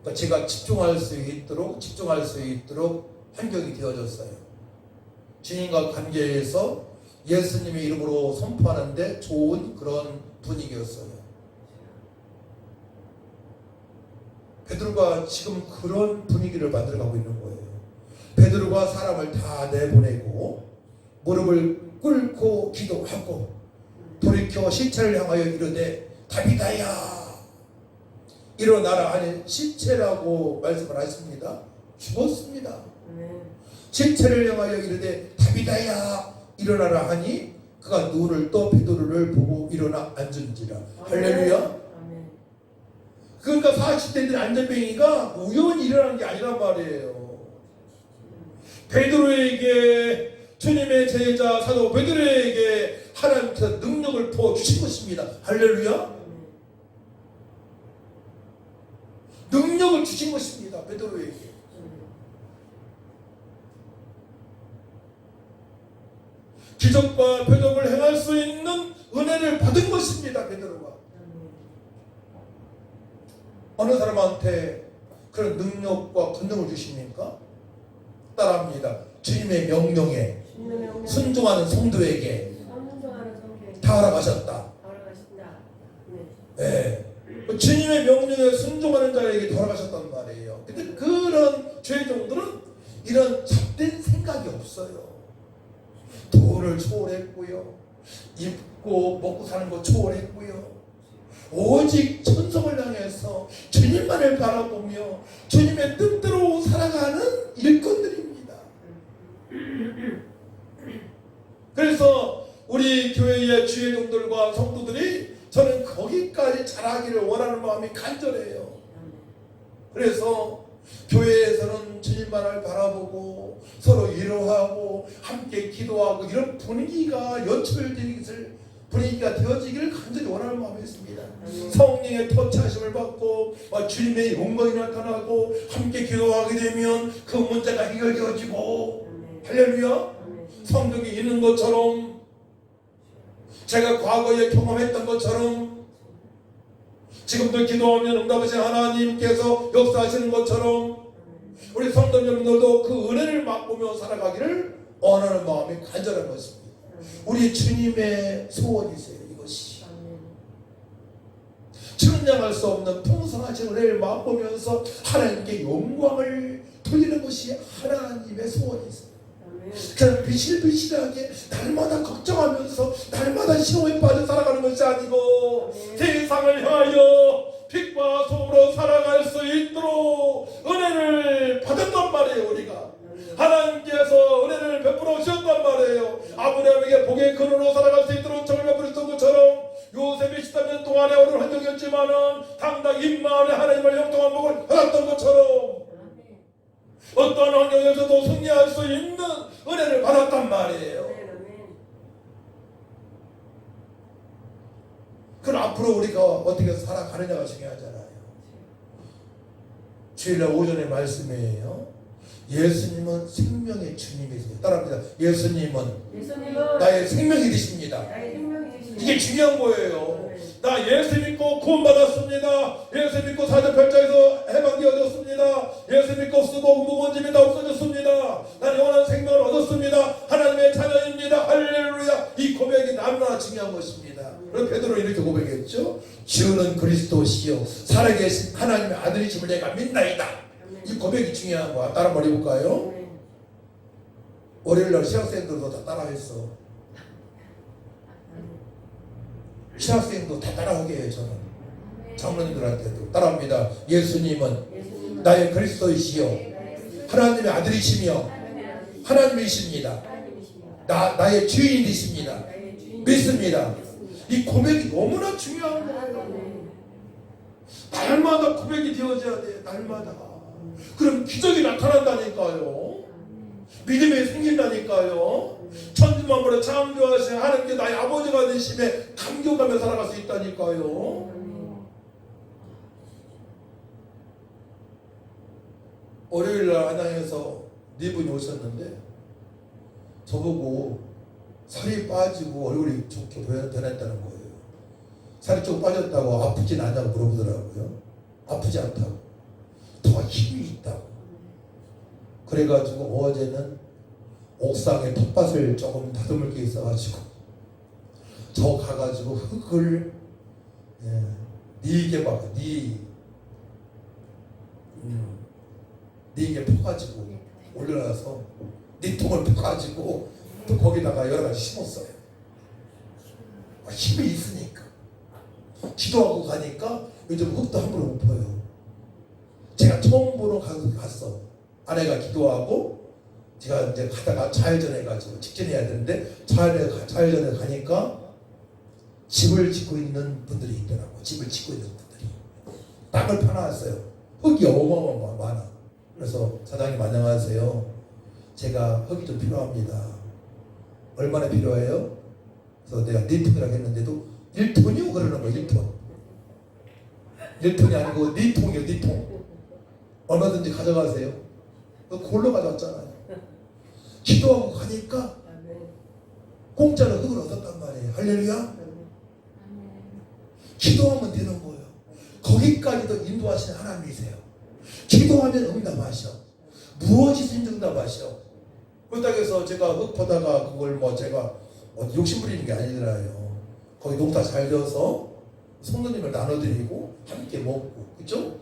그러니까 제가 집중할 수 있도록 환경이 되어졌어요. 주님과 관계에서 예수님의 이름으로 선포하는데 좋은 그런 분위기였어요. 베드로가 지금 그런 분위기를 만들어가고 있는 거예요. 베드로가 사람을 다 내보내고 무릎을 꿇고 기도하고 돌이켜 시체를 향하여 이르되 다비다야 일어나라. 아니 시체라고 말씀을 하십니다. 죽었습니다. 시체를 향하여 이르되 다비다야 일어나라 하니 그가 눈을 떠 베드로를 보고 일어나 앉은지라. 할렐루야. 그러니까 40대들 안전뱅이가 우연히 일어난 게 아니란 말이에요. 베드로에게 주님의 제자 사도 베드로에게 하나님께서 능력을 부어주신 것입니다. 할렐루야. 능력을 주신 것입니다. 베드로에게. 기적과 표적을 행할 수 있는 은혜를 받은 것입니다. 베드로가. 어느 사람한테 그런 능력과 권능을 주십니까? 따라합니다. 주님의 명령에 순종하는 성도에게 다 알아가셨다. 네. 주님의 명령에 순종하는 자에게 돌아가셨단 말이에요. 근데 그런 죄종들은 이런 잡된 생각이 없어요. 돈을 초월했고요, 입고 먹고 사는 거 초월했고요, 오직 천성을 향해서 주님만을 바라보며 주님의 뜻대로 살아가는 일꾼들입니다. 그래서 우리 교회의 주회종들과 성도들이 저는 거기까지 자라기를 원하는 마음이 간절해요. 그래서 교회에서는 주님만을 바라보고 서로 위로하고 함께 기도하고 이런 분위기가 분위기가 되어지기를 간절히 원하는 마음이 있습니다. 성령의 터치하심을 받고 주님의 영광이 나타나고 함께 기도하게 되면 그 문제가 해결되어지고, 할렐루야. 성령이 있는 것처럼, 제가 과거에 경험했던 것처럼, 지금도 기도하면 응답하신 하나님께서 역사하시는 것처럼 우리 성도 여러분들도 그 은혜를 맛보며 살아가기를 원하는 마음이 간절한 것입니다. 우리 주님의 소원이세요. 이것이 측량할 수 없는 풍성하신 은혜를 맛보면서 하나님께 영광을 돌리는 것이 하나님의 소원이세요. 그냥 비실비실하게 날마다 걱정하면서 날마다 시험에 빠져 살아가는 것이 아니고 세상을 향하여 빛과 소음으로 살아갈 수 있도록 은혜를 받았단 말이에요. 우리가 하나님께서 은혜를 베풀어 주셨단 말이에요. 아브라함에게 복의 근원으로 살아갈 수 있도록 정을 베풀었던 것처럼 요셉이 13년 동안의 어려운 환경이었지만은 당당히 입마을에 하나님을 형통한 복을 받았던 것처럼 어떠한 환경에서도 승리할 수 있는 은혜를 받았단 말이에요. 그럼 앞으로 우리가 어떻게 살아가느냐가 중요하잖아요. 주일날 오전에 말씀이에요. 예수님은 생명의 주님이세요. 따라합니다. 예수님은 나의 생명이 되십니다. 이게 중요한 거예요. 나 예수 믿고 구원받았습니다. 예수 믿고 사자팔자에서 해방되어졌습니다. 예수 믿고 수고 무건짐이 다 없어졌습니다. 나는 영원한 생명을 얻었습니다. 하나님의 자녀입니다. 할렐루야. 이 고백이 너무나 중요한 것입니다. 그럼 베드로 이렇게 고백했죠. 주는 그리스도시요 살아계신 하나님의 아들이심을 내가 믿나이다. 이 고백이 중요한 거야. 따라 한번 해볼까요? 월요일날 신학생들도 다 따라했어. 신학생도 다 따라하게 해요. 저는 장로님들한테도 따라합니다. 예수님은 나의 그리스도이시요 하나님의 아들이시며 하나님이십니다. 나의 주인이십니다. 믿습니다. 이 고백이 너무나 중요한 거예요. 날마다 고백이 되어져야 돼요. 날마다. 그럼 기적이 나타난다니까요. 믿음이 생긴다니까요. 천지만물을 창조하신 하나님께 나의 아버지가 되심에 감격하며 살아갈 수 있다니까요. 월요일날 안양에서 네 분이 오셨는데 저보고 살이 빠지고 얼굴이 좋게 변했다는 거예요. 살이 좀 빠졌다고 아프진 않냐고 물어보더라고요. 아프지 않다고. 더 힘이 있다고. 그래가지고 어제는 옥상에 텃밭을 조금 다듬을 게 있어가지고 저 가가지고 흙을 네개 봐, 네개 퍼가지고 올려놔서 네 통을 퍼가지고 또 거기다가 여러 가지 심었어요. 힘이 있으니까. 기도하고 가니까 요즘 흙도 함부로 못 퍼요. 제가 처음으로 갔어. 아내가 기도하고 제가 이제 가다가 좌회전해 가지고 직진해야 되는데 좌회전에 가니까 집을 짓고 있는 분들이 있더라고. 집을 짓고 있는 분들이 땅을 파놨어요. 흙이 어마어마 많아. 그래서 사장님 안녕하세요. 제가 흙이 좀 필요합니다. 얼마나 필요해요? 그래서 내가 4톤이라고 했는데도 1톤이요? 그러는 거예요. 1톤. 1톤이 아니고 4통이요. 4통. 얼마든지 가져가세요. 그걸로 가져왔잖아요. 기도하고 가니까 공짜로 흙을 얻었단 말이에요. 할렐루야. 기도하면 되는 거예요. 거기까지도 인도하시는 하나님이세요. 기도하면 응답하셔. 무엇이든지 응답하셔. 그렇다고 해서 제가 흙 보다가 그걸 뭐 제가 욕심 부리는 게 아니더라요. 거기 농사 잘 져서 성도님을 나눠드리고 함께 먹고, 그죠?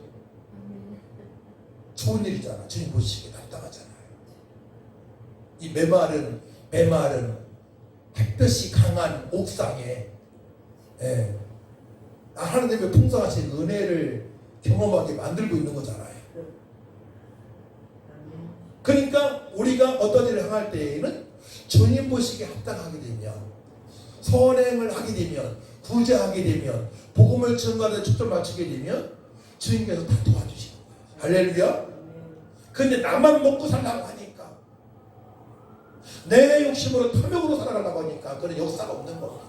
좋은 일이잖아. 주님 보시기에 답답하잖아요. 이 메마른 햇볕이 강한 옥상에, 예, 하나님의 풍성하신 은혜를 경험하게 만들고 있는 거잖아요. 그러니까 우리가 어떤 일을 행할 때에는 주님 보시기에 합당하게 되면, 선행을 하게 되면, 구제하게 되면, 복음을 전가에 초점 맞추게 되면 주님께서 다 도와주시는 거예요. 할렐루야. 근데 나만 먹고 살라고 하니까, 내 욕심으로 탐욕으로 살아가려고 하니까 그런 역사가 없는 겁니다.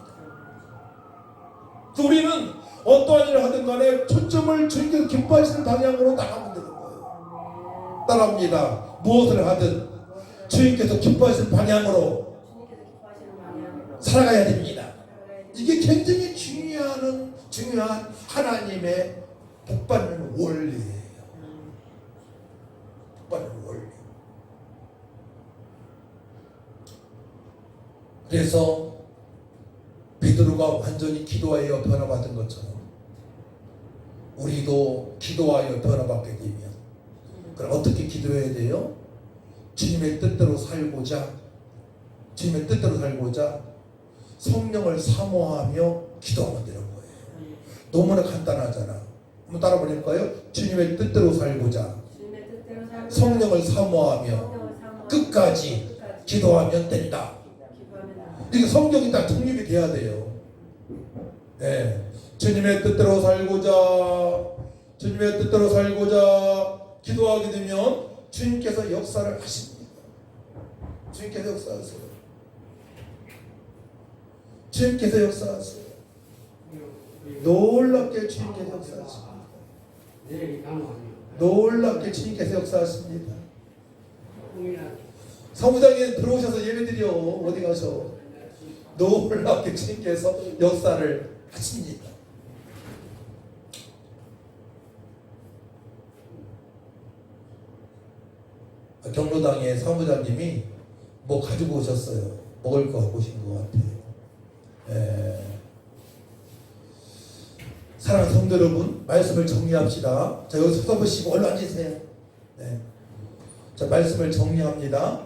그래서 우리는 어떠한 일을 하든 간에 초점을 주님께서 기뻐하시는 방향으로 나가면 되는 거예요. 따라합니다. 무엇을 하든 주님께서 기뻐하시는 방향으로 살아가야 됩니다. 이게 굉장히 중요한 하나님의 복받는 원리예요. 복받는 원리. 그래서 베드로가 완전히 기도하여 변화받은 것처럼 우리도 기도하여 변화받게 되면, 그럼 어떻게 기도해야 돼요? 주님의 뜻대로 살고자 성령을 사모하며 기도하면 되는 거예요. 너무나 간단하잖아. 한번 따라 볼까요? 주님의 뜻대로 살고자 성령을 사모하며 끝까지 기도하면 된다. 이게 성경이 다 독립이 돼야 돼요. 네. 주님의 뜻대로 살고자 기도하게 되면 주님께서 역사를 하십니다. 주님께서 역사하세요. 놀랍게 주님께서 역사하십니다. 놀랍게 주님께서 역사하십니다. 사무장에 들어오셔서 예배드려. 어디 가서 놀랍게 주님께서 역사를 하십니다. 경로당에 사무장님이 뭐 가지고 오셨어요. 먹을 거 갖고 오신 것 같아요. 사랑하는 성도 여러분, 말씀을 정리합시다. 자, 여기서 서보시고 얼른 앉으세요. 네. 자, 말씀을 정리합니다.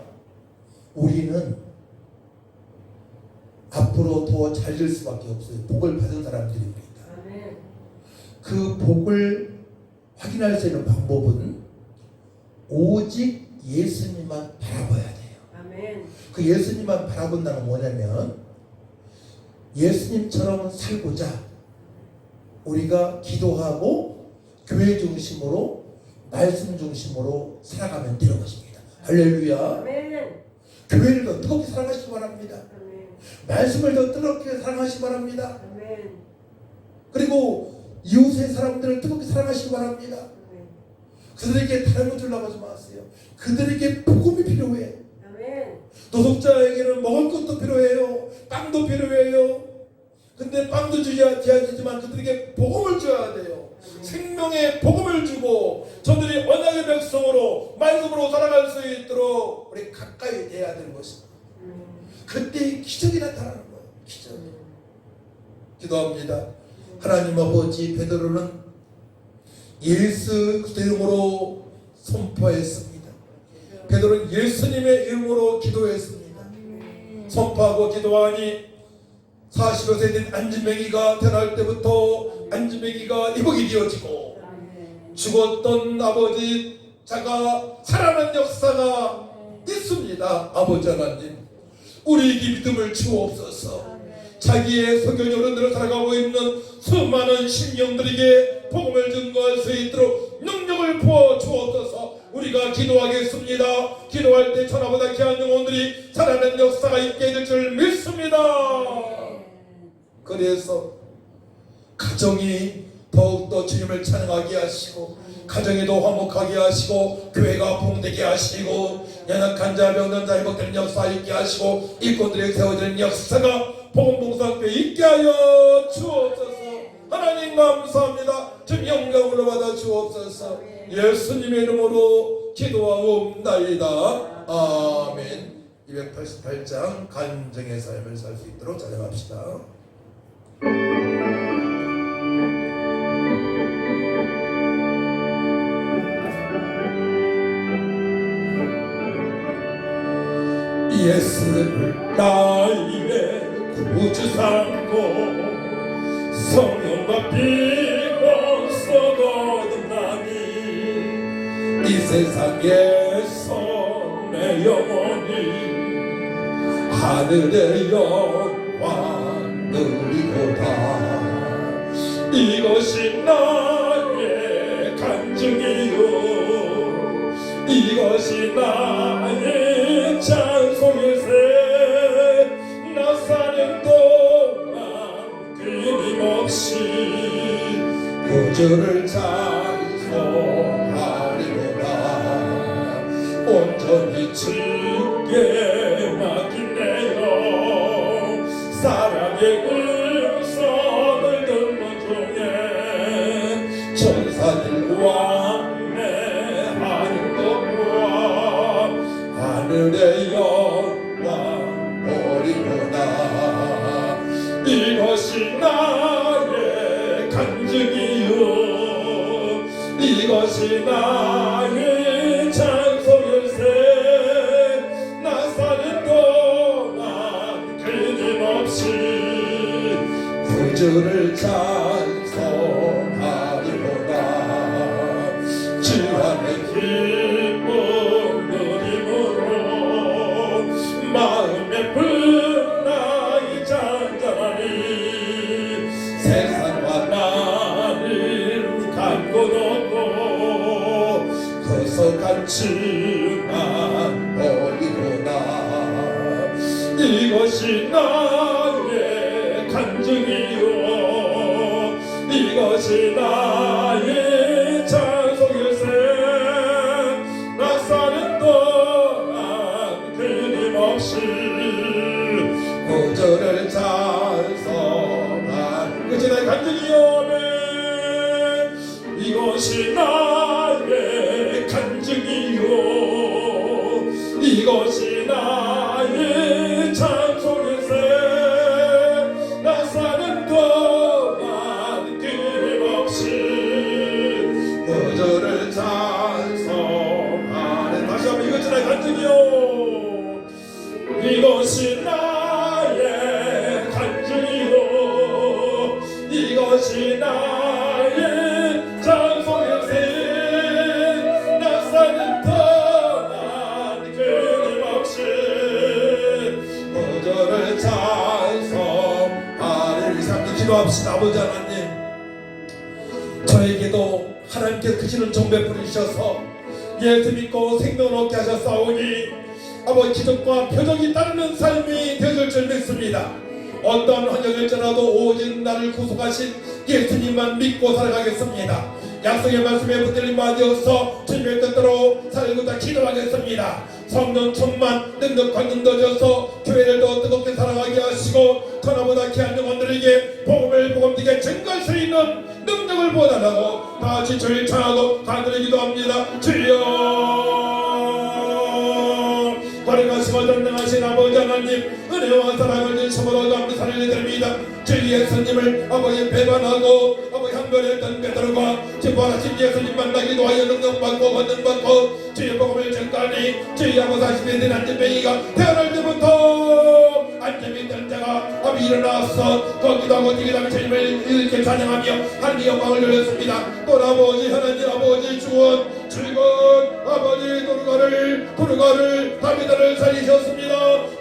우리는 앞으로 더 잘 될 수밖에 없어요. 복을 받은 사람들입니다. 그 복을 확인할 수 있는 방법은 오직 예수님만 바라봐야 돼요. 그 예수님만 바라본다는 뭐냐면, 예수님처럼 살고자 우리가 기도하고 교회 중심으로 말씀 중심으로 살아가면 되는 것입니다. 할렐루야. 교회를 더 뜨겁게 사랑하시기 바랍니다. 말씀을 더 뜨겁게 사랑하시기 바랍니다. 그리고 이웃의 사람들을 뜨겁게 사랑하시기 바랍니다. 그들에게 다른 것을 나가지 마세요. 그들에게 복음이 필요해. 노숙자에게는 먹을 것도 필요해요. 빵도 필요해요. 근데 빵도 줘야 되지만 그들에게 복음을 줘야 돼요. 생명의 복음을 주고 저들이 언약의 백성으로 말씀으로 살아갈 수 있도록 우리 가까이 돼야 되는 것입니다. 그때 기적이 나타나는 거예요. 기적. 기도합니다. 하나님 아버지, 베드로는 예수 이름으로 선포했습니다. 베드로는 예수님의 이름으로 기도했습니다. 선포하고 기도하니 40여 된 안진뱅이가 태어날 때부터 안진뱅이가 이복이 되어지고, 죽었던 아버지 자가 살아난 역사가 있습니다. 아버지 하나님, 우리에게 믿음을 주옵소서. 자기의 성경 어른들을 살아가고 있는 수많은 심령들에게 복음을 증거할 수 있도록 능력을 부어 주옵소서. 우리가 기도하겠습니다. 기도할 때 천하보다 귀한 영혼들이 살아나는 역사가 있게 될 줄 믿습니다. 그래서 가정이 더욱더 주님을 찬양하게 하시고 가정이 더 화목하게 하시고 교회가 봉되게 하시고 연약한 자 병든 자 회복되는 역사 있게 하시고 일꾼들이 세워지는 역사가 복음봉사교회 있게 하여 주옵소서. 하나님 감사합니다. 주님 영광으로 받아 주옵소서. 예수님의 이름으로 기도하옵나이다. 아멘. 288장 간증의 삶을 살 수 있도록 찬양합시다. 예수를 나의 구주 삼고 성령과 피로써 거듭나니 이 세상에서 내 영혼이 하늘의 영광 누리도다. 이것이 나의 간증이요 이것이 나의 찬송일세. 나 사는 동안 끊임없이 구주를 찬송하리로다. 온전히 주께 맡기네요. 사랑의 음성을 듣는 중에 천사들과 하늘의 영광 오리로다. 이것이 나의 간증이요 이것이 나의 찬송일세. 나 사는 동안 끊임없이 구주를 찬송하리로다. 주 안에 기쁨 마음에 분나이 잔잔하니 세상과 나를 갖고 놓고 거서 같이만 어리로다. 이것이 나의 간증이요 이것이 나의 찬송일세. 나 사는 동안 끊임없이 구주를 찬송한 그것이 나의 간증이요. 아멘. 이것이 나의 간증이요 이것이 나의 찬송일세. 나 사는 동안 끊임없이 구주를 찬송하는 다시 한번 이것이 나의 간증이요 이것이 나의 간증이요 이것이 나의 찬송일세. 나 사는 동안 끊임없이 구주를 찬송하리로다. 함께 기도합시다. 아버지 하나님, 저에게도 하나님께서 크시는 정배 부르셔서 예수 믿고 생명 얻게 하셨사오니 아버지 기적과 표적이 따르는 삶이 되실 줄 믿습니다. 어떤 환경일지라도 오직 나를 구속하신 예수님만 믿고 살아가겠습니다. 약속의 말씀에 붙들림 받으셔서 주님의 뜻대로 살고자 기도하겠습니다. 성령 충만 능력과 능도져서 교회를 더 뜨겁게 살아가게 하시고 천하보다 귀한 영혼들에게 복음을 복음되게 증거할 수 있는 능력을 보달라고 다같이 주를 찬하고 간절히 기도합니다. 주여 거룩하시고 전능하신 아버지 하나님, 은혜와 사랑을 주심으로 감사를 드립니다. 주 예수님을 아버지 배반하고 아버지 향별했던 베드로가 부활하신 예수님 만나기도 하여 능력받고 권능받고 주의 복음을 전가하니 주의 아버지 40에 된 안전뱅이가 태어날 때부터 안전뱅이 자가 아버지 일어나서 거기도 하고 뛰기도 하며 주님을 이렇게 찬양하며 하나님의 영광을 돌렸습니다. 또 아버지 하나님 아버지 주원 주건 아버지 도르가를 다비다를 살리셨습니다.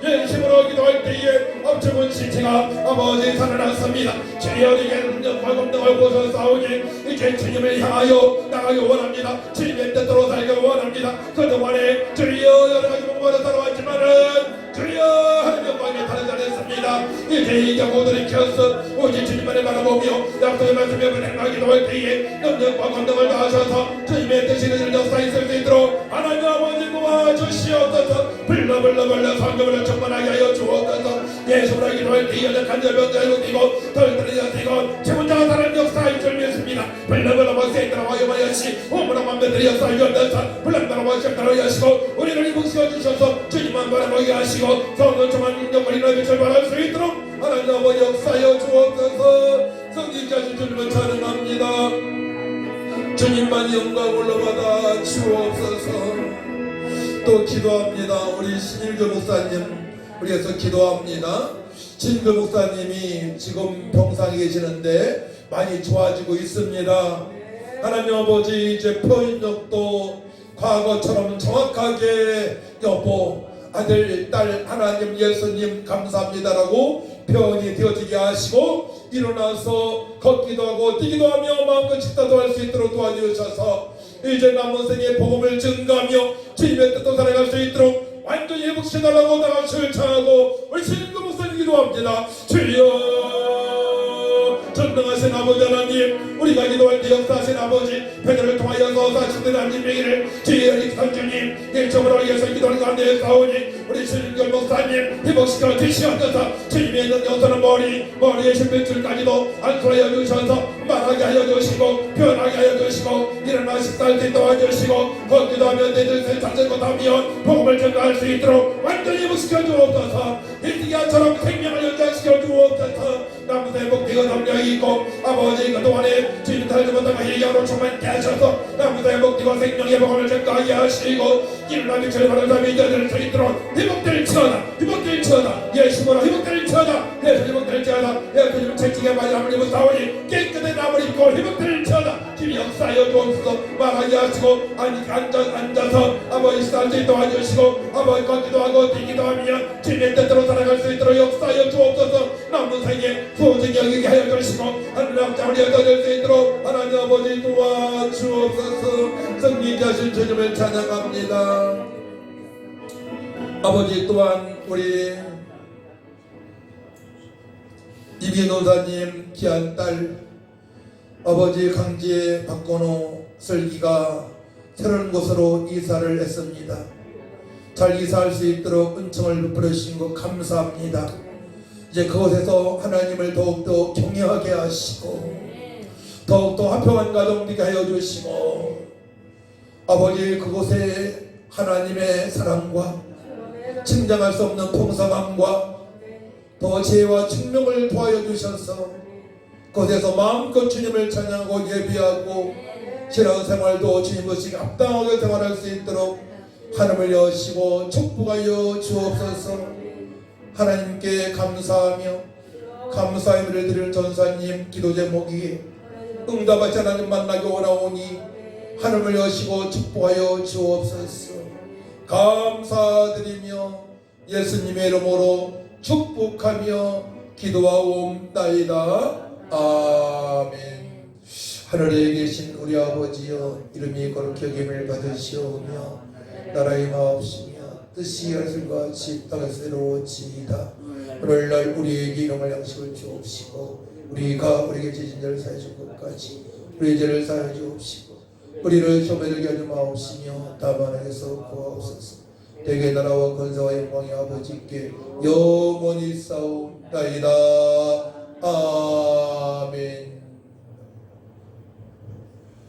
예심으로 기도할 때에 엄청난 신체가 아버지 살아났습니다. 주여 우리에게 능력과 권능을 보셔사오니 이제 주님을 향하여 나가기 원합니다. 주님의 뜻대로 살기 원합니다. 그동안에 주여 여러가지 공부하러 살아왔지만은 주여 하나님 영광에 다른 자리였습니다. 이제 이 경고들이 켜서 오직 주님만을 바라보며 약속의 말씀에 분행하기도 할 때에 능력과 권능을 다하셔서 주님의 뜻이 역사에 있을 수 있도록 하나님 아버지 도와주시옵소서. 불러 성경을 충만하게 하여 주옵소서. 예수를 기도할 때 연약한 자병자를 뛰고 덜들이 뛰고 최문자가 사람 역사할 줄 믿습니다. 불러 세이드라고 여마여시 오므로 맘대들이 역사할 줄 믿어서 불러다라고 시작하러 하시고 우리를 이복시켜 주셔서 주님만 바라보게 하시고 성령 충만 능력을 이루어 빛을 발할 수 있도록 하나님 아버지 역사하여 주옵소서. 성령께서 주님을 찬양합니다. 주님만 영광 올라받아 주옵소서. 또 기도합니다. 우리 신일교 목사님 우리에서 기도합니다. 신일교 목사님이 지금 병상에 계시는데 많이 좋아지고 있습니다. 하나님 아버지 이제 표현력도 과거처럼 정확하게 여보 아들 딸 하나님 예수님 감사합니다라고 표현이 되어지게 하시고 일어나서 걷기도 하고 뛰기도 하며 마음껏 식사도 할 수 있도록 도와주셔서 이제 남은 생에 복음을 증가하며 주님의 뜻도 살아갈 수 있도록 완전히 회복시켜달라고 나같이 청하고 우리 신임도 목사님 기도합니다. 주여 전능하신 아버지 하나님 우리가 기도할 때 역사하신 아버지 배들을 통하여서 사신들 하나님 명의를 주의 선주님 일정으로 위해서 기도하는 가운데 싸우니 우리 신임교 목사님 회복시켜 주시옵소서. 주님의 능력서는 머리의 신병줄까지도 안수하여 주셔서 말하게 하여 주시고 표현하게 하여 주시고 일어나 식사할 때 도와주시고 걷기도 하며 내 뜻을 찾을 것하며 복음을 전가할 수 있도록 완전히 회복시켜 주옵소서. 히스기야처럼 생명을 연장시켜 주옵소서. 남은 회복되어 능력이 있고 아버지 그동안에 주님 달지 못한 예경으로 충만케 하셔서 남은 회복되고 생명의 복음을 전가하게 하시고 일어나 빛을 받은 사람이 이겨낼 수 있도록 회복될지어다 예수로 회복될지어다 예수 회복될지어다 예수님 채찍에 맞은 아무리 무사오니 깨끗한 나무를 입고 회복될지어다. 주님 역사하여 주옵소서. 말하게 하시고 앉아서 아버지 식사할 수 있도록 해주시고 아버지 걷기도 하고 뛰기도 하며 주님의 뜻대로 살아갈 수 있도록 역사하여 주옵소서. 남은 생에 소중히 여기게 하여 주시고 하늘의 앞장을 여겨줄 수 있도록 하나님 아버지 도와주옵소서. 성령께 하신 주님을 찬양합니다. 아버지 또한 우리 이비노사님 귀한 딸 아버지 강지의 박건호 설기가 새로운 곳으로 이사를 했습니다. 잘 이사할 수 있도록 은총을 베풀어 주신 것 감사합니다. 이제 그곳에서 하나님을 더욱더 경외하게 하시고 더욱더 화평한 가정 되게 하여 주시고 아버지 그곳에 하나님의 사랑과 측량할 수 없는 풍성함과 더 지혜와 충명을 도하여 주셔서 그곳에서 마음껏 주님을 찬양하고 예비하고 신앙생활도 주님 것이 합당하게 생활할 수 있도록 하늘을 여시고 축복하여 주옵소서. 하나님께 감사하며 감사의 예배를 드리는 전사님 기도 제목이 응답하지 하나님 만나기 원하오니 하늘을 여시고 축복하여 주옵소서. 감사드리며 예수님의 이름으로 축복하며 기도하옵나이다. 아멘. 하늘에 계신 우리 아버지여 이름이 거룩히 여김을 받으시오며 나라의 마옵시며 뜻이 하늘과 같이 땅에서 이루어지이다. 오늘날 우리에게 일용할 양식을 주옵시고 우리가 우리에게 지진 자를 사해 줄 것까지 우리의 죄를 사해 주옵시고 우리를 시험에 들게 하지 마옵시며 다만 악에서 구하옵소서. 대개 나라와 권세와 영광이 아버지께 영원히 싸움나이다.